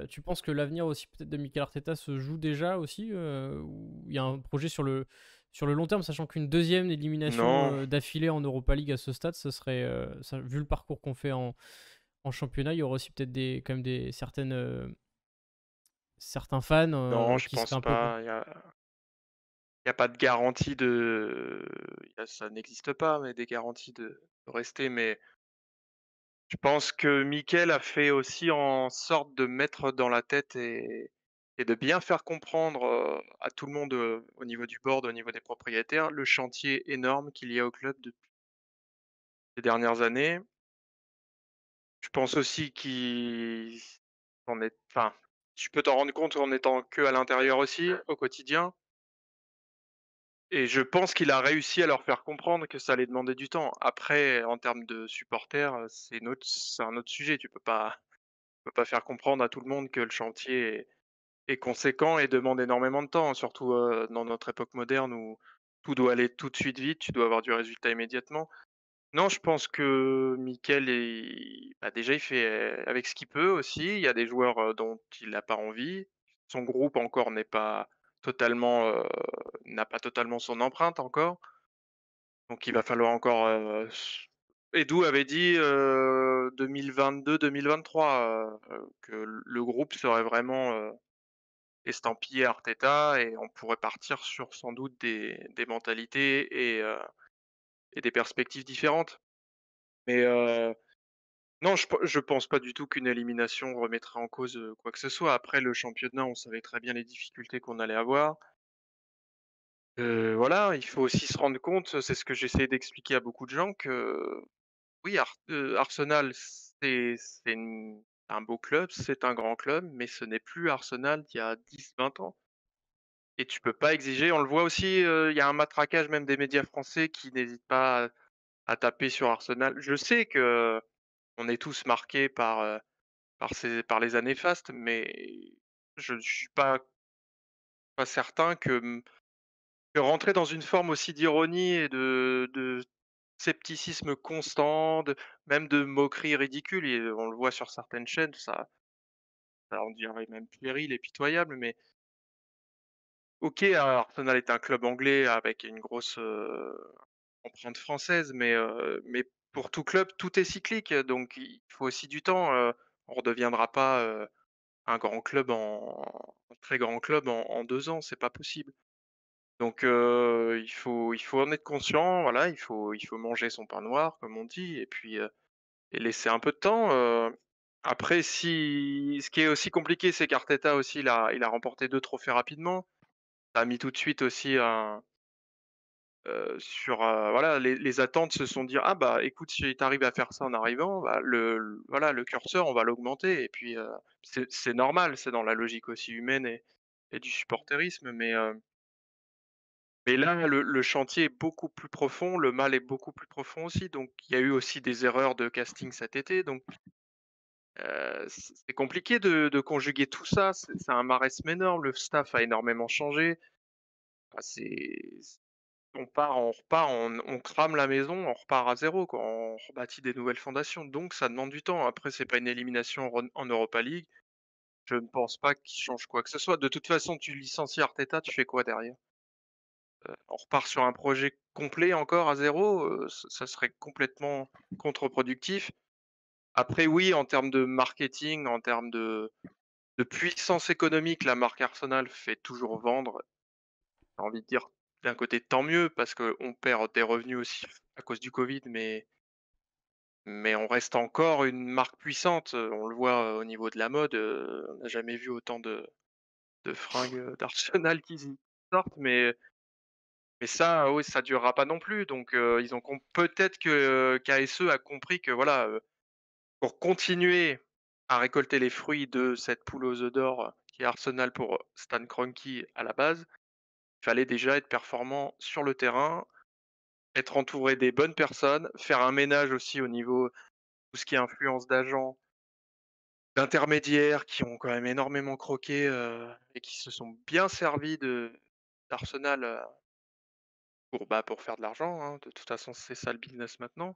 tu penses que l'avenir aussi peut-être de Mikel Arteta se joue déjà aussi, où il y a un projet sur le long terme, sachant qu'une deuxième élimination Non, d'affilée en Europa League à ce stade, ce serait, vu le parcours qu'on fait en championnat, il y aura aussi peut-être quand même certains fans non, je qui seraient pense un peu. pas. Il y a pas de garantie ça n'existe pas, mais des garanties de rester, mais je pense que Mikel a fait aussi en sorte de mettre dans la tête et de bien faire comprendre, à tout le monde, au niveau du board, au niveau des propriétaires, le chantier énorme qu'il y a au club depuis les dernières années. Je pense aussi qu'il en est enfin, tu peux t'en rendre compte en étant que à l'intérieur aussi, au quotidien. Et je pense qu'il a réussi à leur faire comprendre que ça allait demander du temps. Après, en termes de supporters, c'est un autre sujet. Tu peux pas faire comprendre à tout le monde que le chantier est conséquent et demande énormément de temps, surtout, dans notre époque moderne où tout doit aller tout de suite vite, tu dois avoir du résultat immédiatement. Non, je pense que Mikel déjà il fait, avec ce qu'il peut aussi. Il y a des joueurs, dont il n'a pas envie. Son groupe encore n'a pas totalement son empreinte encore. Donc il va falloir encore, Edu avait dit, 2022-2023, que le groupe serait vraiment, estampillé Arteta et on pourrait partir sur sans doute des mentalités et des perspectives différentes. Mais, non, je pense pas du tout qu'une élimination remettrait en cause, quoi que ce soit. Après le championnat, on savait très bien les difficultés qu'on allait avoir. Voilà, il faut aussi se rendre compte, c'est ce que j'essaie d'expliquer à beaucoup de gens que oui, Arsenal, un beau club, c'est un grand club, mais ce n'est plus Arsenal d'il y a 10-20 ans et tu peux pas exiger on le voit aussi, il y a un matraquage même des médias français qui n'hésitent pas à taper sur Arsenal. Je sais qu'on est tous marqués par les années fastes, mais je ne suis pas certain que rentrer dans une forme aussi d'ironie et de scepticisme constant, même de moquerie ridicule et on le voit sur certaines chaînes, ça en dirait même puéril et pitoyable, mais OK, Arsenal est un club anglais avec une grosse, empreinte française, mais pour tout club, tout est cyclique, donc il faut aussi du temps, on redeviendra pas, un très grand club en 2 ans, c'est pas possible. Donc il faut en être conscient, voilà, il faut manger son pain noir comme on dit et puis, et laisser un peu de temps, Après, si ce qui est aussi compliqué, c'est qu'Arteta aussi, il a remporté 2 trophées rapidement. Ça a mis tout de suite aussi voilà, les attentes se sont dit: «Ah bah, écoute, si tu arrives à faire ça en arrivant, bah, voilà, le curseur, on va l'augmenter» et puis, c'est normal, c'est dans la logique aussi humaine et du supporterisme, mais là, le chantier est beaucoup plus profond, le mal est beaucoup plus profond aussi, donc il y a eu aussi des erreurs de casting cet été, donc c'est compliqué de conjuguer tout ça, c'est un marasme énorme, le staff a énormément changé. Ah, on repart, on crame la maison, on repart à zéro, quoi, on rebâtit des nouvelles fondations, donc ça demande du temps. Après, c'est pas une élimination en Europa League. Je ne pense pas qu'il change quoi que ce soit. De toute façon, tu licencies Arteta, tu fais quoi derrière? On repart sur un projet complet encore à zéro, ça serait complètement contre-productif. Après oui, en termes de marketing, en termes de puissance économique, la marque Arsenal fait toujours vendre. J'ai envie de dire, d'un côté, tant mieux parce qu'on perd des revenus aussi à cause du Covid, mais on reste encore une marque puissante, on le voit, au niveau de la mode, on n'a jamais vu autant de fringues, d'Arsenal qui sortent, mais ça, oui, ça durera pas non plus, donc ils ont peut-être que KSE a compris que voilà, pour continuer à récolter les fruits de cette poule aux œufs d'or qui est Arsenal pour Stan Kroenke à la base, il fallait déjà être performant sur le terrain, être entouré des bonnes personnes, faire un ménage aussi au niveau tout ce qui est influence d'agents, d'intermédiaires qui ont quand même énormément croqué, et qui se sont bien servis de d'Arsenal, pour faire de l'argent, hein. De toute façon, c'est ça le business maintenant.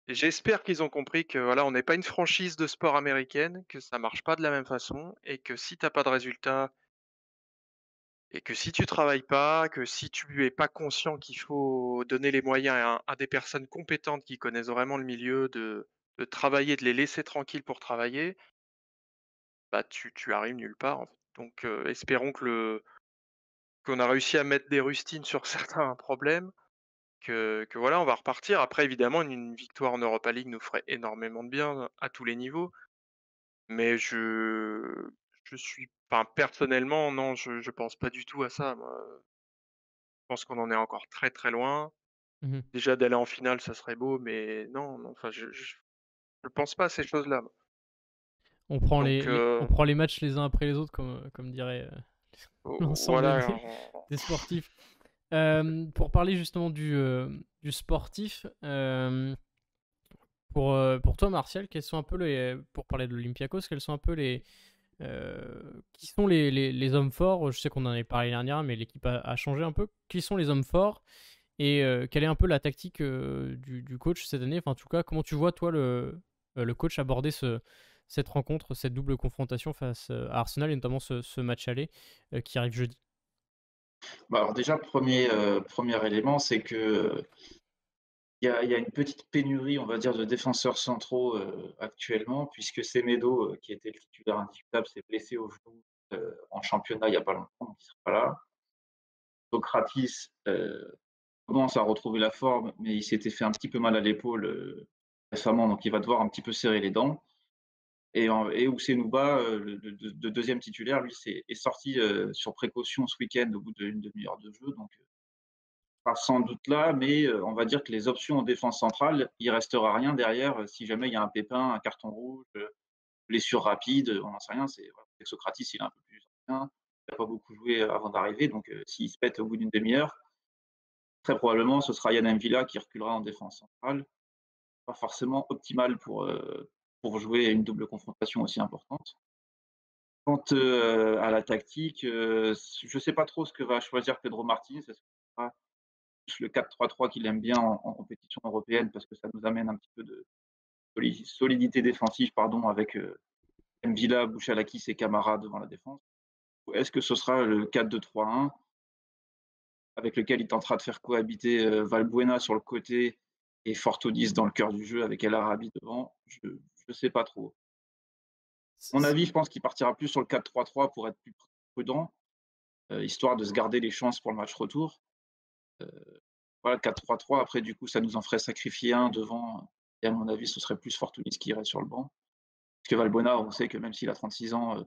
Et j'espère qu'ils ont compris que voilà, on n'est pas une franchise de sport américaine, que ça marche pas de la même façon et que si t'as pas de résultats et que si tu travailles pas, que si tu es pas conscient qu'il faut donner les moyens à des personnes compétentes qui connaissent vraiment le milieu de travailler, de les laisser tranquilles pour travailler, bah, tu arrives nulle part, en fait. Donc espérons qu'on a réussi à mettre des rustines sur certains problèmes, que voilà, on va repartir. Après évidemment, une victoire en Europa League nous ferait énormément de bien à tous les niveaux, mais je suis enfin personnellement, non, je pense pas du tout à ça, moi. Je pense qu'on en est encore très, très loin. Mmh. Déjà d'aller en finale, ça serait beau, mais non, non, enfin je pense pas à ces choses-là, moi. On prend Donc on prend les matchs les uns après les autres comme dirait, l'ensemble voilà, des sportifs. Pour parler justement du sportif, pour toi Martial, quels sont un peu pour parler de l'Olympiakos, quels sont un peu qui sont les hommes forts? Je sais qu'on en avait parlé l'année dernière, mais l'équipe a changé un peu. Qui sont les hommes forts et quelle est un peu la tactique, du coach cette année? Enfin, en tout cas, comment tu vois toi le coach aborder cette rencontre, cette double confrontation face, à Arsenal et notamment ce match aller, qui arrive jeudi? Bah, alors déjà, premier élément, c'est que, il y a une petite pénurie, on va dire, de défenseurs centraux, actuellement, puisque Semedo, qui était le titulaire indiscutable, s'est blessé au genou, en championnat il y a pas longtemps, donc il sera pas là. Socratis, commence à retrouver la forme, mais il s'était fait un petit peu mal à l'épaule, récemment, donc il va devoir un petit peu serrer les dents. Et Ousseynou-Ba, le 2e titulaire, lui, est sorti, sur précaution ce week-end au bout d'une demi-heure de jeu, donc sera sans doute là, mais on va dire que les options en défense centrale, il restera rien derrière, si jamais il y a un pépin, un carton rouge, blessure rapide, on n'en sait rien. C'est voilà, Socratis, il est un peu plus ancien, il a pas beaucoup joué avant d'arriver, donc s'il se pète au bout d'une demi-heure, très probablement ce sera Yann M'Vila qui reculera en défense centrale. Pas forcément optimal pour jouer à une double confrontation aussi importante. Quant, à la tactique, je ne sais pas trop ce que va choisir Pedro Martinez. Est-ce que ce sera plus le 4-3-3 qu'il aime bien en compétition européenne parce que ça nous amène un petit peu de solidité défensive, pardon, avec, M'Vila, Bouchalakis et Camara devant la défense? Ou est-ce que ce sera le 4-2-3-1 avec lequel il tentera de faire cohabiter, Valbuena sur le côté et Fortodis dans le cœur du jeu avec El Arabi devant? Je ne sais pas trop. À mon avis, je pense qu'il partira plus sur le 4-3-3 pour être plus prudent, histoire de se garder les chances pour le match retour. Voilà, 4-3-3, après du coup, ça nous en ferait sacrifier un devant et à mon avis, ce serait plus Fortounis qui irait sur le banc. Parce que Valbuena, on sait que même s'il a 36 ans,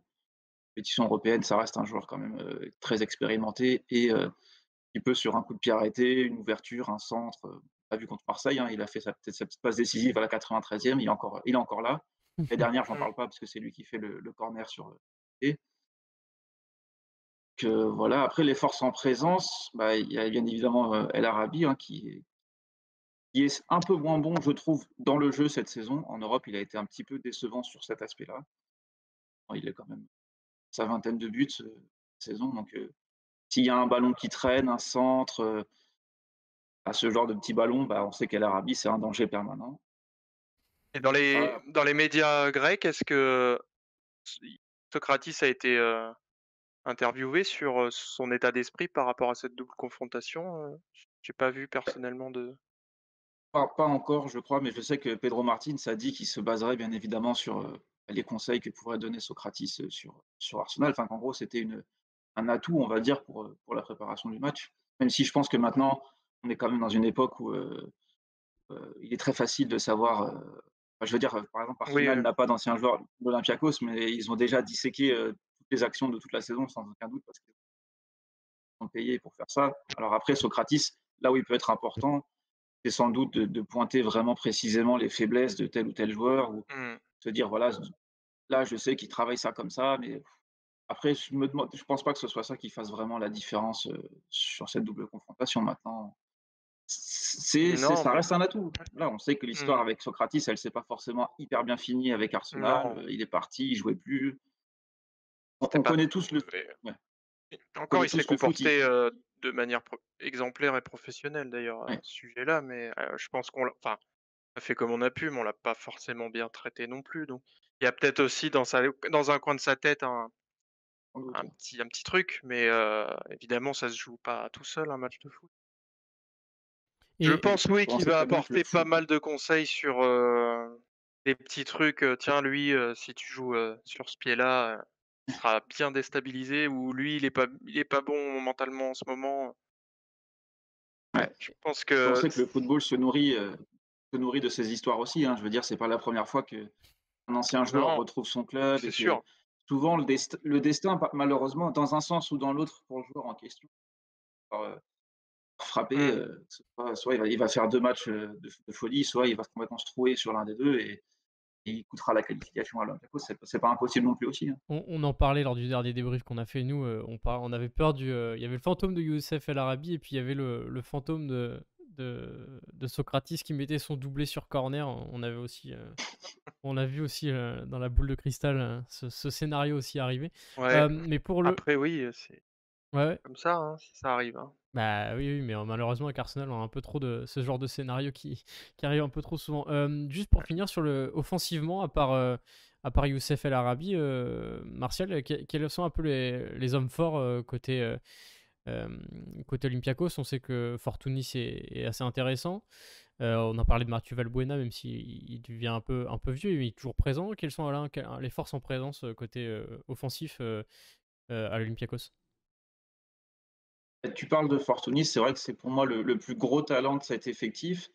compétition européenne, ça reste un joueur quand même, très expérimenté et il peut sur un coup de pied arrêté, une ouverture, un centre, on l'a vu contre Marseille, hein, il a fait sa petite passe décisive à la 93e, il est encore là. L'année dernière, j'en Mmh. parle pas parce que c'est lui qui fait le corner sur, et que voilà, après les forces en présence, bah, il y a bien évidemment, El Arabi, hein, qui est un peu moins bon, je trouve, dans le jeu cette saison. En Europe, il a été un petit peu décevant sur cet aspect-là. Bon, il a quand même sa vingtaine de buts, saison, donc s'il y a un ballon qui traîne, un centre, à ce genre de petit ballon, bah, on sait qu'El Arabi, c'est un danger permanent. Et dans les Ah, dans les médias grecs, est-ce que S Socrates a été, interviewé sur, son état d'esprit par rapport à cette double confrontation? J'ai pas vu personnellement de pas encore, je crois, mais je sais que Pedro Martins a dit qu'il se baserait bien évidemment sur, les conseils que pourrait donner Socrates, sur Arsenal. Enfin, qu'en gros, c'était un atout, on va dire, pour la préparation du match. Même si je pense que maintenant, on est quand même dans une époque où, il est très facile de savoir, enfin, je veux dire, par exemple, oui, Arsenal n'a pas d'anciens joueurs d'Olympiakos, mais ils ont déjà disséqué, toutes les actions de toute la saison sans aucun doute parce qu'ils sont payés pour faire ça. Alors après, Socrates, là où il peut être important, c'est sans doute de pointer vraiment précisément les faiblesses de tel ou tel joueur ou mmh, se dire: «Voilà, là, je sais qu'il travaille ça comme ça», mais après je pense pas que ce soit ça qui fasse vraiment la différence, sur cette double confrontation maintenant. non, Ça mais reste un atout. Là, on sait que l'histoire mmh, avec Socrates, elle s'est pas forcément hyper bien finie avec Arsenal, non, il est parti, il jouait plus. On c'était on pas connaît tous le et ouais, on encore connaît il s'est tous le foot, il comporté, de manière exemplaire et professionnelle d'ailleurs à ouais. ce sujet-là, mais je pense qu'on l'a enfin, on a fait comme on a pu, mais on l'a pas forcément bien traité non plus, donc il y a peut-être aussi dans un coin de sa tête Sans doute, ouais. un petit truc, mais évidemment ça se joue pas tout seul un match de foot. Je Et pense, oui, On qu'il sait va très bien que le apporter pas foot mal de conseils sur, des petits trucs, «Tiens lui, si tu joues, sur ce pied-là, il sera bien déstabilisé» ou «Lui, il est pas bon mentalement en ce moment». ouais. Je pense On que sait que le football se nourrit de ces histoires aussi, hein. Je veux dire, c'est pas la première fois qu'un ancien joueur non, retrouve son club c'est et que sûr. souvent le destin, malheureusement, dans un sens ou dans l'autre pour le joueur en question, par, frapper, Mmh. soit il va faire 2 matchs, de folie, soit il va complètement se trouer sur l'un des 2 et il coûtera la qualification à l'Olympiakos. C'est pas impossible non plus aussi, hein. on en parlait lors du dernier débrief qu'on a fait nous, on avait peur il y avait le fantôme de Youssef El Arabi et puis il y avait le fantôme de Socrates qui mettait son doublé sur corner. On avait aussi, on a vu aussi, dans la boule de cristal, ce scénario aussi arriver. Ouais, Mais pour le après oui, c'est ouais, ouais. comme ça, hein, si ça arrive, hein. Bah, oui, oui, mais malheureusement avec Arsenal, on a un peu trop de ce genre de scénario qui arrive un peu trop souvent. Juste pour finir sur offensivement, à part Youssef El Arabi, Martial, quels sont un peu les hommes forts, côté Olympiakos? On sait que Fortounis est assez intéressant. On a parlé de Mathieu Valbuena, même s'il devient un peu vieux, mais il est toujours présent. Quelles sont là, les forces en présence, côté, offensif, à l'Olympiakos? Tu parles de Fortuny, c'est vrai que c'est pour moi le plus gros talent de cet effectif.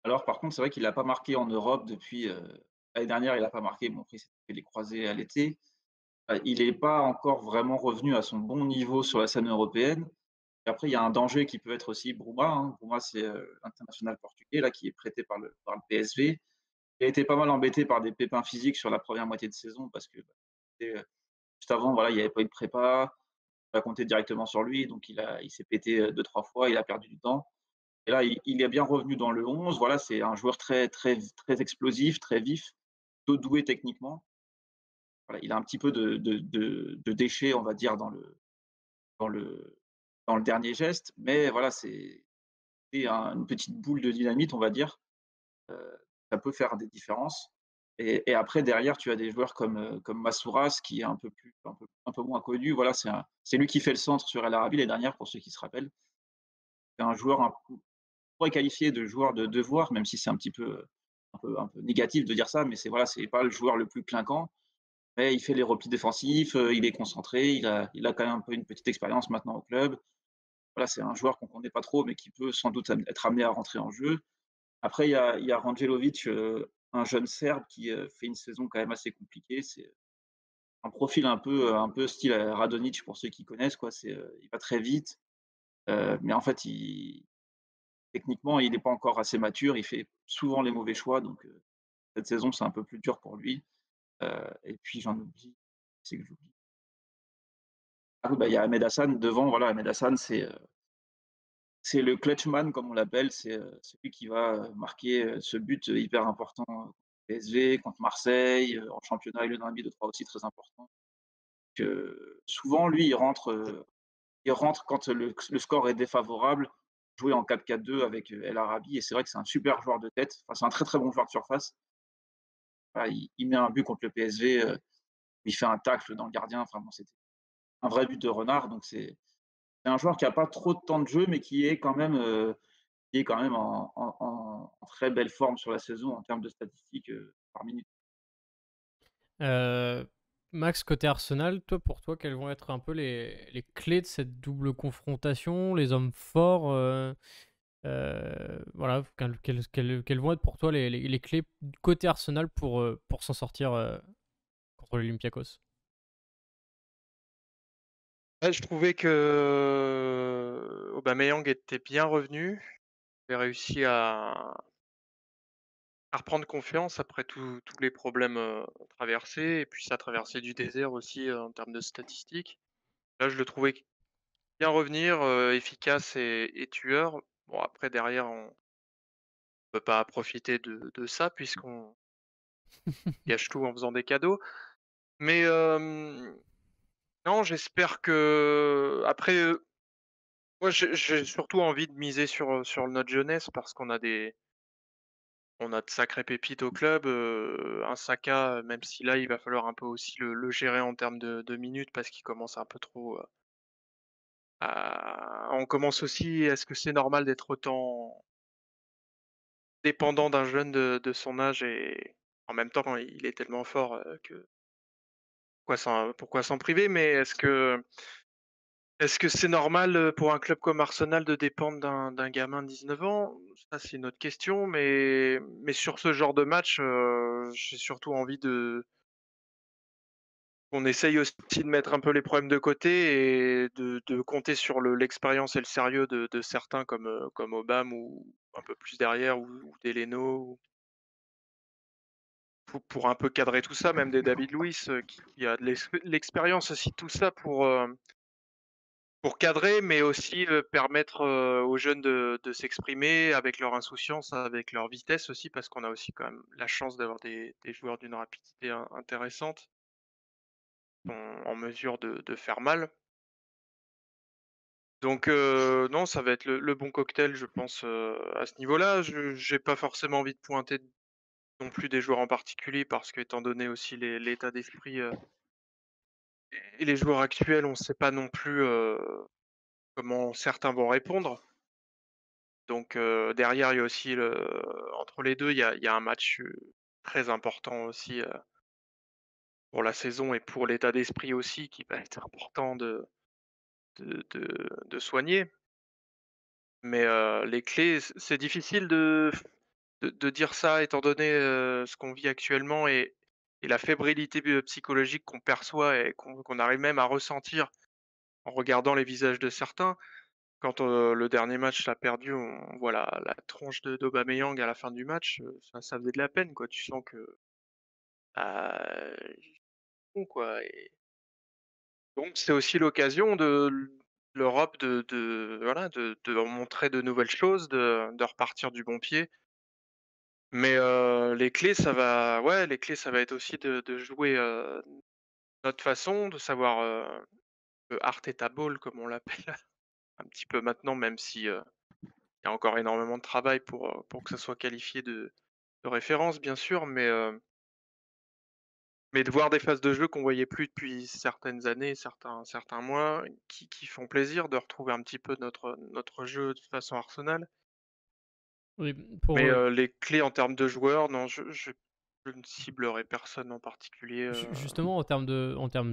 Alors par contre, c'est vrai qu'il a pas marqué en Europe depuis, l'année dernière, il a pas marqué, bon après il s'était fait les croisés à l'été. Il est pas encore vraiment revenu à son bon niveau sur la scène européenne. Et après il y a un danger qui peut être aussi Bruma, hein. Bruma, c'est, l'international portugais là qui est prêté par le PSV. Il a été pas mal embêté par des pépins physiques sur la première moitié de saison parce que, bah, c'était, juste avant, voilà, il y avait pas eu de prépa, pas compté directement sur lui, donc il s'est pété, 2-3 fois, il a perdu du temps. Et là, il est bien revenu dans le 11. Voilà, c'est un joueur très, très, très explosif, très vif, plutôt doué techniquement. Voilà, il a un petit peu de déchets, on va dire, dans le, dans le dernier geste, mais voilà, c'est une petite boule de dynamite, on va dire. Euh, Ça peut faire des différences. Et après, derrière, tu as des joueurs comme Massouras, qui est un peu moins connu. Voilà, c'est lui qui fait le centre sur El Arabi les dernières, pour ceux qui se rappellent. C'est un joueur pourrait qualifier de joueur de devoir, même si c'est un peu négatif de dire ça, mais voilà, c'est pas le joueur le plus clinquant, mais il fait les replis défensifs, il est concentré, il a quand même un peu une petite expérience maintenant au club. Voilà, c'est un joueur qu'on connaît pas trop, mais qui peut sans doute être amené à rentrer en jeu. Après, il y a Rangelovic, un jeune Serbe qui fait une saison quand même assez compliquée. C'est un profil un peu style Radonjic pour ceux qui connaissent, quoi. Il va très vite, mais en fait, techniquement, il n'est pas encore assez mature. Il fait souvent les mauvais choix, donc cette saison, c'est un peu plus dur pour lui. Et puis j'en oublie, c'est que j'oublie. Ah oui, bah, il y a Ahmed Hassan devant, voilà, Ahmed Hassan, c'est le clutchman comme on l'appelle, c'est, celui qui va, marquer, ce but, hyper important, contre PSV, contre Marseille, en championnat, il en a mis 2-3 aussi très importants. Que souvent lui, il rentre quand le score est défavorable, jouer en 4-4-2 avec, El Arabi et c'est vrai que c'est un super joueur de tête, enfin c'est un très, très bon joueur de surface. Voilà, il met un but contre le PSV, il fait un tacle dans le gardien, enfin bon, c'était un vrai but de renard, donc c'est un joueur qui a pas trop de temps de jeu, mais qui est quand même en très belle forme sur la saison en termes de statistiques, par minute. Euh, Max, côté Arsenal, pour toi, quelles vont être un peu les clés de cette double confrontation, les hommes forts voilà, quelles vont être pour toi les clés côté Arsenal pour s'en sortir contre l'Olympiakos? Ouais, je trouvais que Aubameyang était bien revenu. Il a réussi à reprendre confiance après tous les problèmes traversés, et puis sa traversée du désert aussi en termes de statistiques. Là, je le trouvais bien revenir, efficace et tueur. Bon, après, derrière, on peut pas profiter de ça puisqu'on gâche tout en faisant des cadeaux. Mais non, j'espère que après, moi, j'ai surtout envie de miser sur notre jeunesse parce on a de sacrées pépites au club, un Saka, même si là, il va falloir un peu aussi le gérer en termes de minutes parce qu'il commence un peu trop, à on commence aussi est-ce que c'est normal d'être autant dépendant d'un jeune de son âge et en même temps, il est tellement fort, que pourquoi s'en priver? Mais est-ce que c'est normal, pour un club comme Arsenal de dépendre d'un gamin de 19 ans? Ça, c'est une autre question, mais sur ce genre de match, j'ai surtout envie de qu'on essaye aussi de mettre un peu les problèmes de côté et de compter sur l'expérience et le sérieux de certains comme Aubame ou un peu plus derrière ou des Leno ou pour un peu cadrer tout ça, même des David Luiz, qui a de l'expérience aussi, tout ça pour cadrer, mais aussi, permettre, aux jeunes de s'exprimer avec leur insouciance, avec leur vitesse aussi, parce qu'on a aussi quand même la chance d'avoir des joueurs d'une rapidité intéressante, en mesure de faire mal. Donc non, ça va être le bon cocktail, je pense, à ce niveau-là. Je J'ai pas forcément envie de pointer non plus des joueurs en particulier parce qu'étant donné aussi l'état d'esprit, et les joueurs actuels, on sait pas non plus, comment certains vont répondre. Donc derrière, il y a aussi entre les 2, il y a un match, très important aussi, pour la saison et pour l'état d'esprit aussi qui va être important de soigner. Mais les clés, c'est difficile de dire ça étant donné, ce qu'on vit actuellement et la fébrilité psychologique qu'on perçoit et qu'on arrive même à ressentir en regardant les visages de certains. Quand, le dernier match l'a perdu, on voit la tronche d'Aubameyang à la fin du match, ça faisait de la peine quoi. Tu sens que, bah, bon quoi et donc c'est aussi l'occasion de l'Europe de voilà, de montrer de nouvelles choses, de repartir du bon pied. Mais, les clés, ça va être aussi de jouer, notre façon, de savoir, le Arteta Ball comme on l'appelle un petit peu maintenant, même si, il y a encore énormément de travail pour que ça soit qualifié de référence bien sûr, mais de voir des phases de jeu qu'on voyait plus depuis certaines années, certains mois, qui font plaisir, de retrouver un petit peu notre jeu de façon Arsenal. Oui, Mais, les clés en termes de joueurs, non, je ne ciblerai personne en particulier, Justement, en termes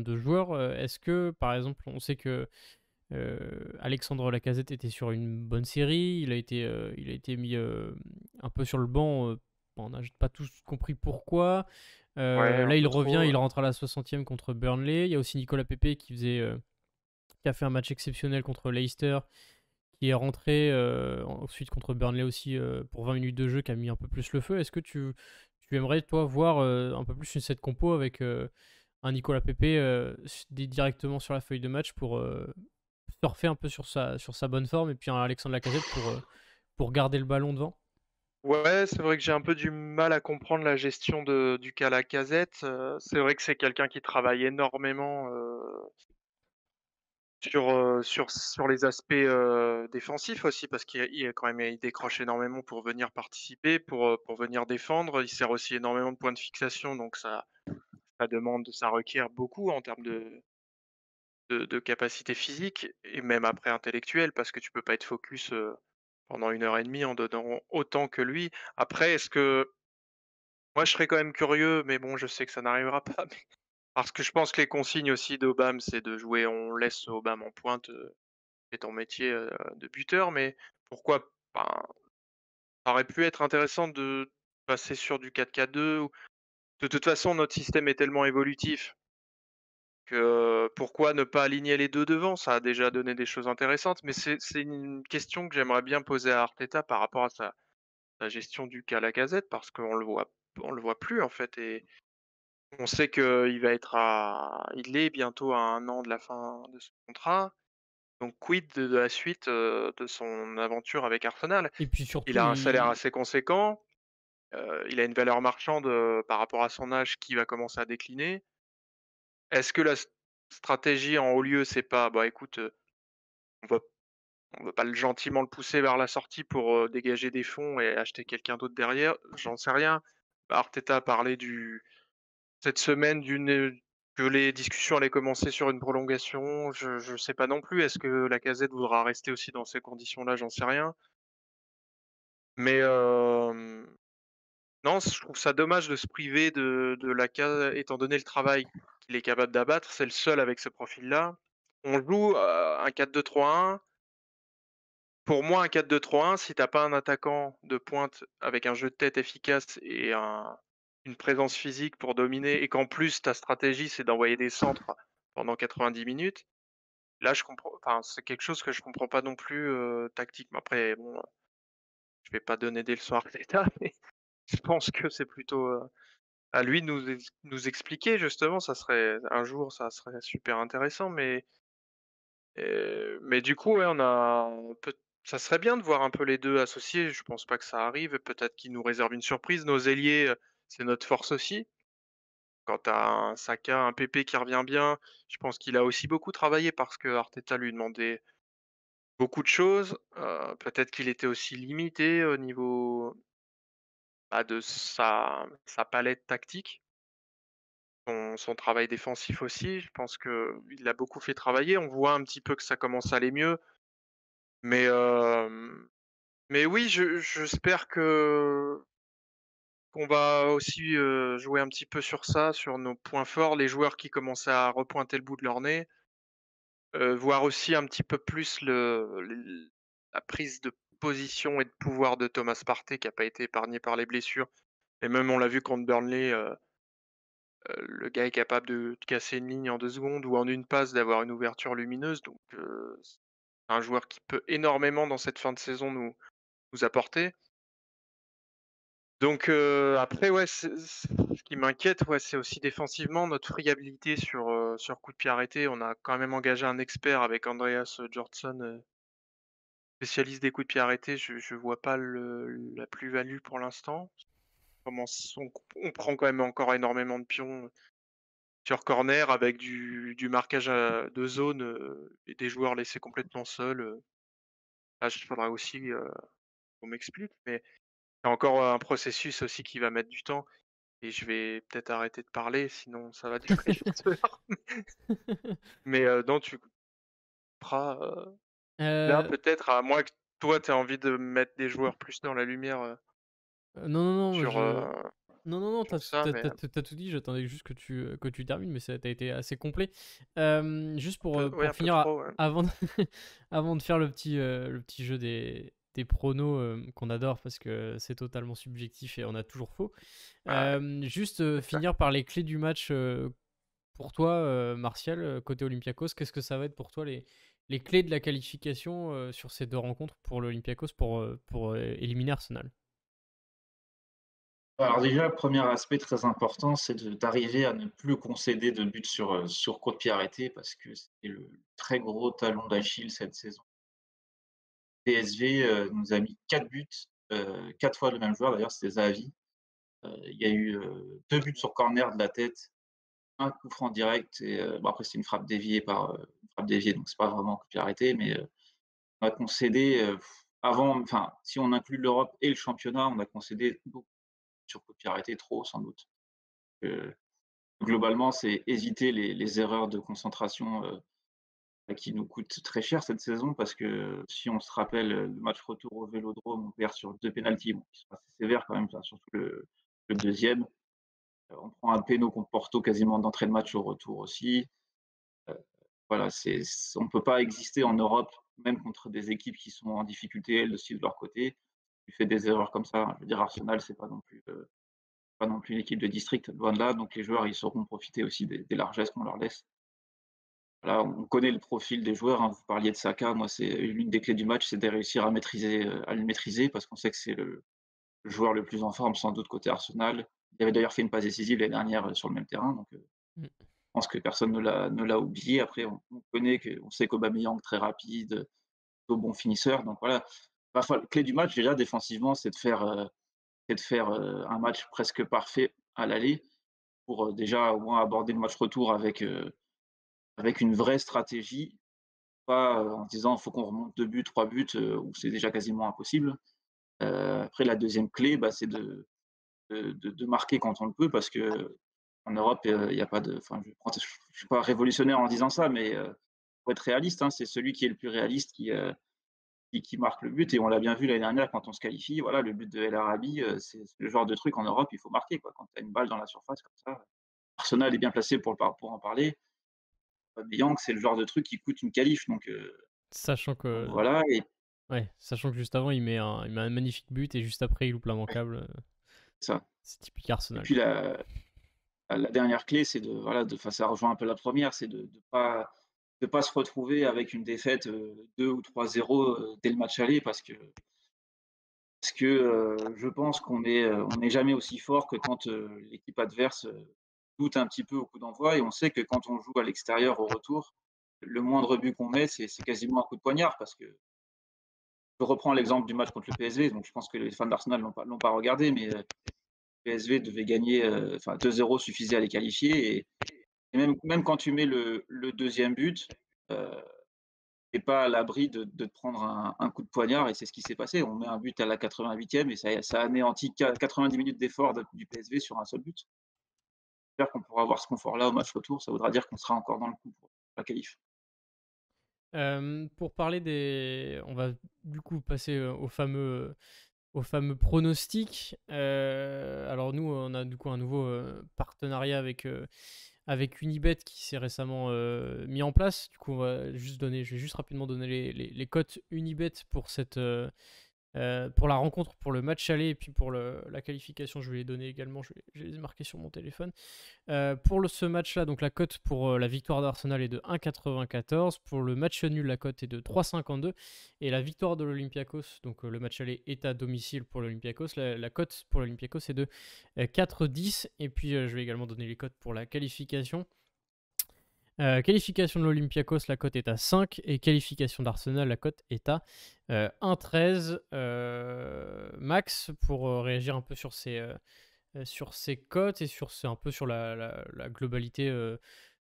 de joueurs, est-ce que, par exemple, on sait que Alexandre Lacazette était sur une bonne série, il a été mis un peu sur le banc on n'a pas tous compris pourquoi. Ouais, un Là, il peu revient, trop. il rentre à la 60e contre Burnley. Il y a aussi Nicolas Pepe qui a fait un match exceptionnel contre Leicester, qui est rentré ensuite contre Burnley aussi pour 20 minutes de jeu, qui a mis un peu plus le feu. Est-ce que tu aimerais, toi, voir un peu plus cette compo avec un Nicolas Pepe directement sur la feuille de match pour surfer un peu sur sa bonne forme, et puis un Alexandre Lacazette pour garder le ballon devant? Ouais, c'est vrai que j'ai un peu du mal à comprendre la gestion du cas Lacazette. C'est vrai que c'est quelqu'un qui travaille énormément sur les aspects défensifs aussi, parce il décroche énormément pour venir participer, pour venir défendre. Il sert aussi énormément de points de fixation, donc ça requiert beaucoup en termes de capacité physique et même après intellectuelle, parce que tu peux pas être focus pendant 1 heure et demie en donnant autant que lui. Après, moi, je serais quand même curieux, mais bon, je sais que ça n'arrivera pas. Parce que je pense que les consignes aussi d'Obama, c'est de jouer, on laisse Obama en pointe, c'est ton métier de buteur, mais pourquoi pas. Ça aurait pu être intéressant de passer sur du 4-4-2. De toute façon, notre système est tellement évolutif que pourquoi ne pas aligner les deux devant? Ça a déjà donné des choses intéressantes, mais c'est une question que j'aimerais bien poser à Arteta par rapport à sa gestion du cas Lacazette, parce qu'on le voit plus en fait, et on sait il est bientôt à 1 an de la fin de son contrat. Donc quid de la suite, de son aventure avec Arsenal? Et puis Il surtout, a un salaire assez conséquent, il a une valeur marchande, par rapport à son âge qui va commencer à décliner. Est-ce que la stratégie en haut lieu, c'est pas: «Bah écoute, on va on va pas gentiment le pousser vers la sortie pour, dégager des fonds et acheter quelqu'un d'autre derrière?» J'en sais rien. Arteta a parlé cette semaine que les discussions allaient commencer sur une prolongation. Je sais pas non plus. Est-ce que Lacazette voudra rester aussi dans ces conditions-là? J'en sais rien. Mais, non, je trouve ça dommage de se priver de Laka étant donné le travail qu'il est capable d'abattre. C'est le seul avec ce profil-là. On joue, un 4-2-3-1. Pour moi, un 4-2-3-1, si t'as pas un attaquant de pointe avec un jeu de tête efficace et une présence physique pour dominer, et qu'en plus ta stratégie, c'est d'envoyer des centres pendant 90 minutes, là je comprends, enfin, c'est quelque chose que je comprends pas non plus, tactiquement. Après bon, je vais pas donner des leçons à Arteta, mais je pense que c'est plutôt, à lui de nous expliquer justement. Ça serait super intéressant, mais du coup, ouais, ça serait bien de voir un peu les 2 associés. Je pense pas que ça arrive. Peut-être qu'ils nous réservent une surprise. Nos ailiers, c'est notre force aussi. Quand tu as un Saka, un Pepe qui revient bien, je pense qu'il a aussi beaucoup travaillé parce que Arteta lui demandait beaucoup de choses. Peut-être qu'il était aussi limité au niveau, bah, de sa palette tactique. Son travail défensif aussi, je pense qu'il l'a beaucoup fait travailler. On voit un petit peu que ça commence à aller mieux, mais oui, j'espère qu'on va aussi, jouer un petit peu sur ça, sur nos points forts, les joueurs qui commencent à repointer le bout de leur nez, voir aussi un petit peu plus la prise de position et de pouvoir de Thomas Partey, qui a pas été épargné par les blessures, et même on l'a vu contre Burnley, le gars est capable de casser une ligne en 2 secondes ou en une passe d'avoir une ouverture lumineuse, donc c'est un joueur qui peut énormément dans cette fin de saison nous apporter. Donc après, ouais, ce qui m'inquiète, ouais, c'est aussi défensivement notre friabilité sur coup de pied arrêté. On a quand même engagé un expert avec Andreas Bjornsson, spécialiste des coups de pied arrêtés. Je vois pas la plus-value pour l'instant. On prend quand même encore énormément de pions sur corner avec du marquage, de zone, et des joueurs laissés complètement seuls, là, il faudra aussi, qu'on m'explique, mais c'est encore un processus aussi qui va mettre du temps, et je vais peut-être arrêter de parler, sinon ça va durer 4 heures. Mais, non, tu feras, là Euh, peut-être, à moins que toi tu aies envie de mettre des joueurs plus dans la lumière, non, non, non, sur, non, non, non, sur ça, mais, t'as tout dit, j'attendais juste que tu termines, mais t'as été assez complet. Juste ouais, un pour peu finir, trop, ouais. avant de, avant de faire le petit jeu tes pronos qu'on adore parce que c'est totalement subjectif et on a toujours faux. Ah, Juste c'est ça. finir par les clés du match pour toi, Martial, côté Olympiakos. Qu'est-ce que ça va être pour toi les clés de la qualification sur ces deux rencontres pour l'Olympiakos pour éliminer Arsenal? Alors déjà, premier aspect très important, c'est d'arriver à ne plus concéder de buts sur coup de pied arrêté parce que c'est le très gros talon d'Achille cette saison. PSV, nous a mis 4 buts, 4 fois le même joueur d'ailleurs, c'était Zahavi. Il y a eu, 2 buts sur corner de la tête, un coup franc direct et bon après c'est une frappe déviée donc c'est pas vraiment coup de pied arrêté mais, on a concédé, avant enfin si on inclut l'Europe et le championnat, on a concédé beaucoup sur coup de pied arrêté, trop sans doute. Heu, Globalement, c'est éviter les erreurs de concentration, qui nous coûtent très cher cette saison parce que si on se rappelle, le match retour au Vélodrome, on perd sur 2 pénaltys, bon qui sont assez sévères quand même, enfin surtout le 2e. On prend un péno contre Porto quasiment d'entrée de match au retour aussi. Heu, voilà, on ne peut pas exister en Europe, même contre des équipes qui sont en difficulté, elles aussi de leur côté. Tu fais des erreurs comme ça, je veux dire Arsenal, c'est pas non plus une équipe de district, loin de là, donc les joueurs, ils sauront profiter aussi des largesses qu'on leur laisse. Voilà, on connaît le profil des joueurs, hein, vous parliez de Saka, moi c'est l'une des clés du match, c'est de réussir à le maîtriser parce qu'on sait que c'est le joueur le plus en forme sans doute côté Arsenal. Il avait d'ailleurs fait une passe décisive l'année dernière, sur le même terrain, donc Mm. je pense que personne ne l'a oublié. Après on sait qu'Aubameyang très rapide, plutôt bon finisseur, donc voilà. Parfois, la clé du match déjà défensivement, c'est de faire un match presque parfait à l'aller pour, déjà au moins aborder le match retour avec une vraie stratégie, pas, en se disant: «Il faut qu'on remonte 2 buts, 3 buts», où c'est déjà quasiment impossible. Après la deuxième clé, bah, c'est de marquer quand on le peut parce qu'en Europe, il y a pas de enfin je suis pas révolutionnaire en disant ça, mais faut être réaliste, hein, c'est celui qui est le plus réaliste qui marque le but et on l'a bien vu l'année dernière quand on se qualifie, voilà, le but de El Arabi, c'est le genre de truc en Europe, il faut marquer quoi. Quand tu as une balle dans la surface comme ça, Arsenal est bien placé pour en parler. Aubameyang, c'est le genre de truc qui coûte une qualif Sachant donc que, voilà et ouais, sachant que juste avant, il met un magnifique but et juste après, il loupe ouais, l'immanquable. c'est ça C'est typique et Arsenal, puis quoi. la dernière clé, c'est de voilà, enfin, ça rejoint un peu la première, c'est de pas se retrouver avec une défaite, 2 ou 3-0, dès le match aller parce que je pense on n'est jamais aussi fort que quand, l'équipe adverse, doute un petit peu au coup d'envoi et on sait que quand on joue à l'extérieur au retour, le moindre but qu'on met, c'est quasiment un coup de poignard parce que je reprends l'exemple du match contre le PSV, donc je pense que les fans d'Arsenal l'ont pas regardé, mais, PSV devait gagner, enfin 2-0 suffisait à les qualifier et même quand tu mets le 2e but, heu, tu es pas à l'abri de te prendre un coup de poignard et c'est ce qui s'est passé. On met un but à la 88e et ça anéantit 90 minutes d'effort du PSV sur un seul but. J'espère qu'on pourra avoir ce confort-là au match retour, ça voudra dire qu'on sera encore dans le coup pour la qualif. Pour parler on va du coup passer au fameux pronostic. Alors nous, on a du coup un nouveau partenariat avec Unibet qui s'est récemment mis en place. Du coup, je vais juste rapidement donner les cotes Unibet pour la rencontre, pour le match aller et puis pour la qualification. Je vais les donner également, je vais les marquer sur mon téléphone. Pour ce match-là, donc la cote pour la victoire d'Arsenal est de 1,94. Pour le match nul, la cote est de 3,52. Et la victoire de l'Olympiakos, donc le match aller est à domicile pour l'Olympiakos. La cote pour l'Olympiakos est de 4,10. Et puis je vais également donner les cotes pour la qualification. Qualification de l'Olympiakos, la cote est à 5. Et qualification d'Arsenal, la cote est à 1,13. Max, pour réagir un peu sur ces cotes et un peu sur la globalité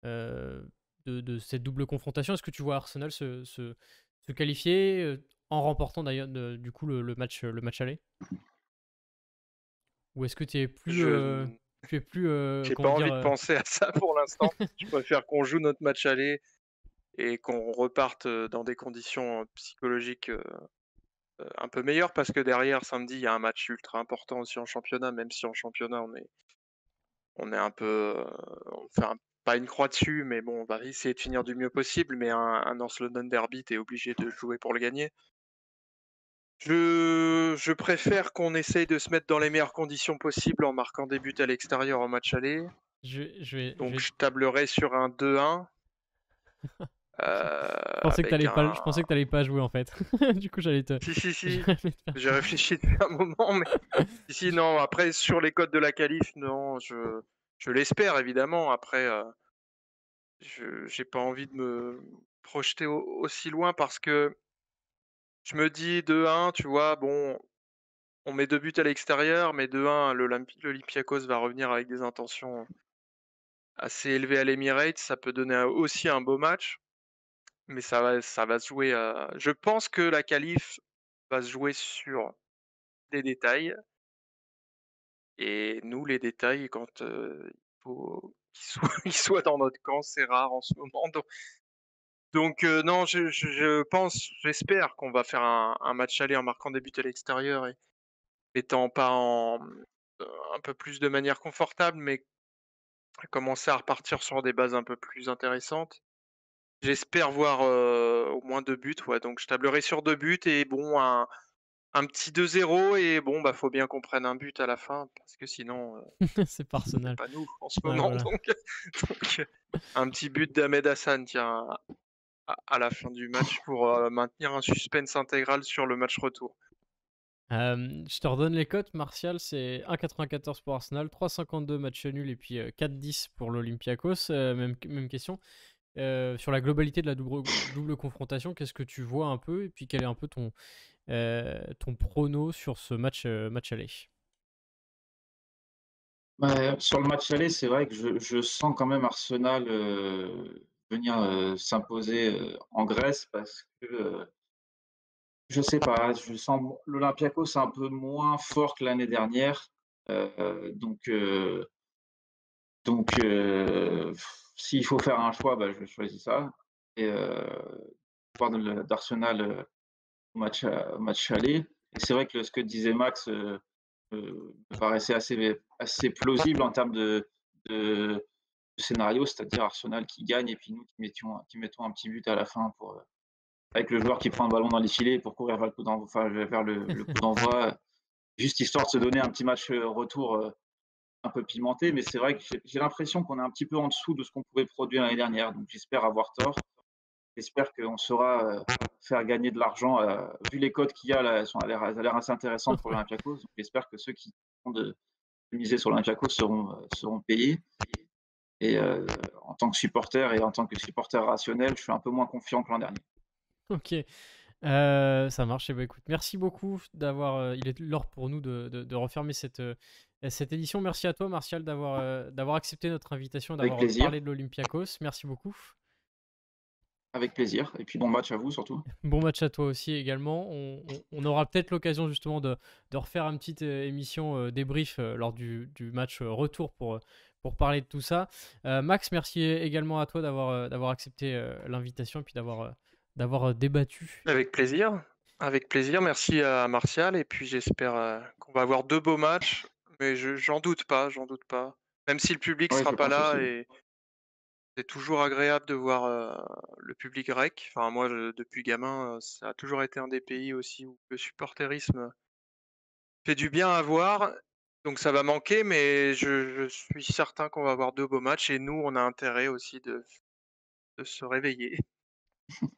de cette double confrontation. Est-ce que tu vois Arsenal se qualifier en remportant d'ailleurs du coup le match aller? Ou est-ce que Je tu es plus j'ai pas comment dire envie de penser à ça pour l'instant. Je préfère qu'on joue notre match aller et qu'on reparte, dans des conditions, psychologiques, un peu meilleures parce que derrière samedi, il y a un match ultra important aussi en championnat, même si en championnat on est un peu, on fait pas une croix dessus, mais bon, on va essayer de finir du mieux possible, mais un North London derby, tu es obligé de jouer pour le gagner. Je préfère qu'on essaye de se mettre dans les meilleures conditions possibles en marquant des buts à l'extérieur en match aller. Donc je tablerai sur un 2-1. Je pensais que t'allais pas jouer en fait. Du coup, j'allais te. Si. J'ai réfléchi depuis un moment, mais si, non. Après, sur les codes de la qualif, non, je l'espère évidemment. Après, j'ai pas envie de me projeter aussi loin parce que je me dis 2-1, tu vois, bon, on met 2 buts à l'extérieur, mais 2-1, l'Olympiakos va revenir avec des intentions assez élevées à l'Emirates. Ça peut donner aussi un beau match, mais ça va se jouer. Je pense que la qualif va se jouer sur des détails. Et nous, les détails, quand il faut qu'ils soient dans notre camp, c'est rare en ce moment. Donc non, je pense, j'espère qu'on va faire un match aller en marquant des buts à l'extérieur et étant pas un peu plus de manière confortable, mais commencer à repartir sur des bases un peu plus intéressantes. J'espère voir au moins 2 buts, ouais, donc je tablerai sur 2 buts et bon, un petit 2-0 et bon, bah, faut bien qu'on prenne un but à la fin parce que sinon, C'est pas Arsenal. pas nous en ce Ouais, moment. voilà. Donc un petit but d'Ahmed Hassan, tiens, à la fin du match pour maintenir un suspense intégral sur le match retour. Je te redonne les cotes. Martial, c'est 1,94 pour Arsenal, 3,52 match nul et puis 4,10 pour l'Olympiakos. Même question. Sur la globalité de la double confrontation, qu'est-ce que tu vois un peu? Et puis quel est un peu ton prono sur ce match aller? Sur le match aller, c'est vrai que je sens quand même Arsenal venir s'imposer en Grèce parce que je sais pas, je sens l'Olympiakos un peu moins fort que l'année dernière. Donc, s'il faut faire un choix, bah, je choisis ça et d'Arsenal au match aller. Et c'est vrai que ce que disait Max me paraissait assez plausible en termes de scénario, c'est-à-dire Arsenal qui gagne et puis nous qui mettons un petit but à la fin avec le joueur qui prend le ballon dans les filets pour courir vers le coup d'envoi, vers le coup d'envoi, juste histoire de se donner un petit match retour un peu pimenté. Mais c'est vrai que j'ai l'impression qu'on est un petit peu en dessous de ce qu'on pouvait produire l'année dernière. Donc j'espère avoir tort. J'espère qu'on saura faire gagner de l'argent. Vu les cotes qu'il y a, là, elles ont l'air assez intéressantes pour l'Olympiakos. Donc j'espère que ceux qui ont de miser sur l'Olympiakos seront payés. Et en tant que supporter et en tant que supporter rationnel, je suis un peu moins confiant que l'an dernier. Ok, ça marche. Et bah, écoute, merci beaucoup d'avoir. Il est l'heure pour nous de refermer cette édition. Merci à toi, Martial, d'avoir accepté notre invitation, Avec d'avoir plaisir. parlé de l'Olympiakos. Merci beaucoup. Avec plaisir. Et puis bon match à vous surtout. Bon match à toi aussi également. On aura peut-être l'occasion justement de refaire une petite émission débrief lors du match retour pour parler de tout ça. Max, merci également à toi d'avoir accepté l'invitation et puis d'avoir débattu. Avec plaisir. Avec plaisir. Merci à Martial. Et puis j'espère qu'on va avoir 2 beaux matchs. Mais j'en doute pas, j'en doute pas. Même si le public Ouais, je sera pas pense là aussi. et c'est toujours agréable de voir le public grec. Enfin, moi, depuis gamin, ça a toujours été un des pays aussi où le supporterisme fait du bien à voir. Donc ça va manquer, mais je suis certain qu'on va avoir 2 beaux matchs et nous, on a intérêt aussi de se réveiller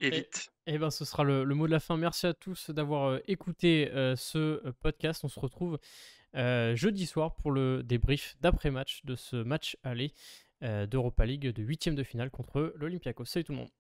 et Et, vite. et ben ce sera le mot de la fin. Merci à tous d'avoir écouté ce podcast. On se retrouve jeudi soir pour le débrief d'après-match de ce match aller d'Europa League de 8e de finale contre l'Olympiakos. Salut tout le monde.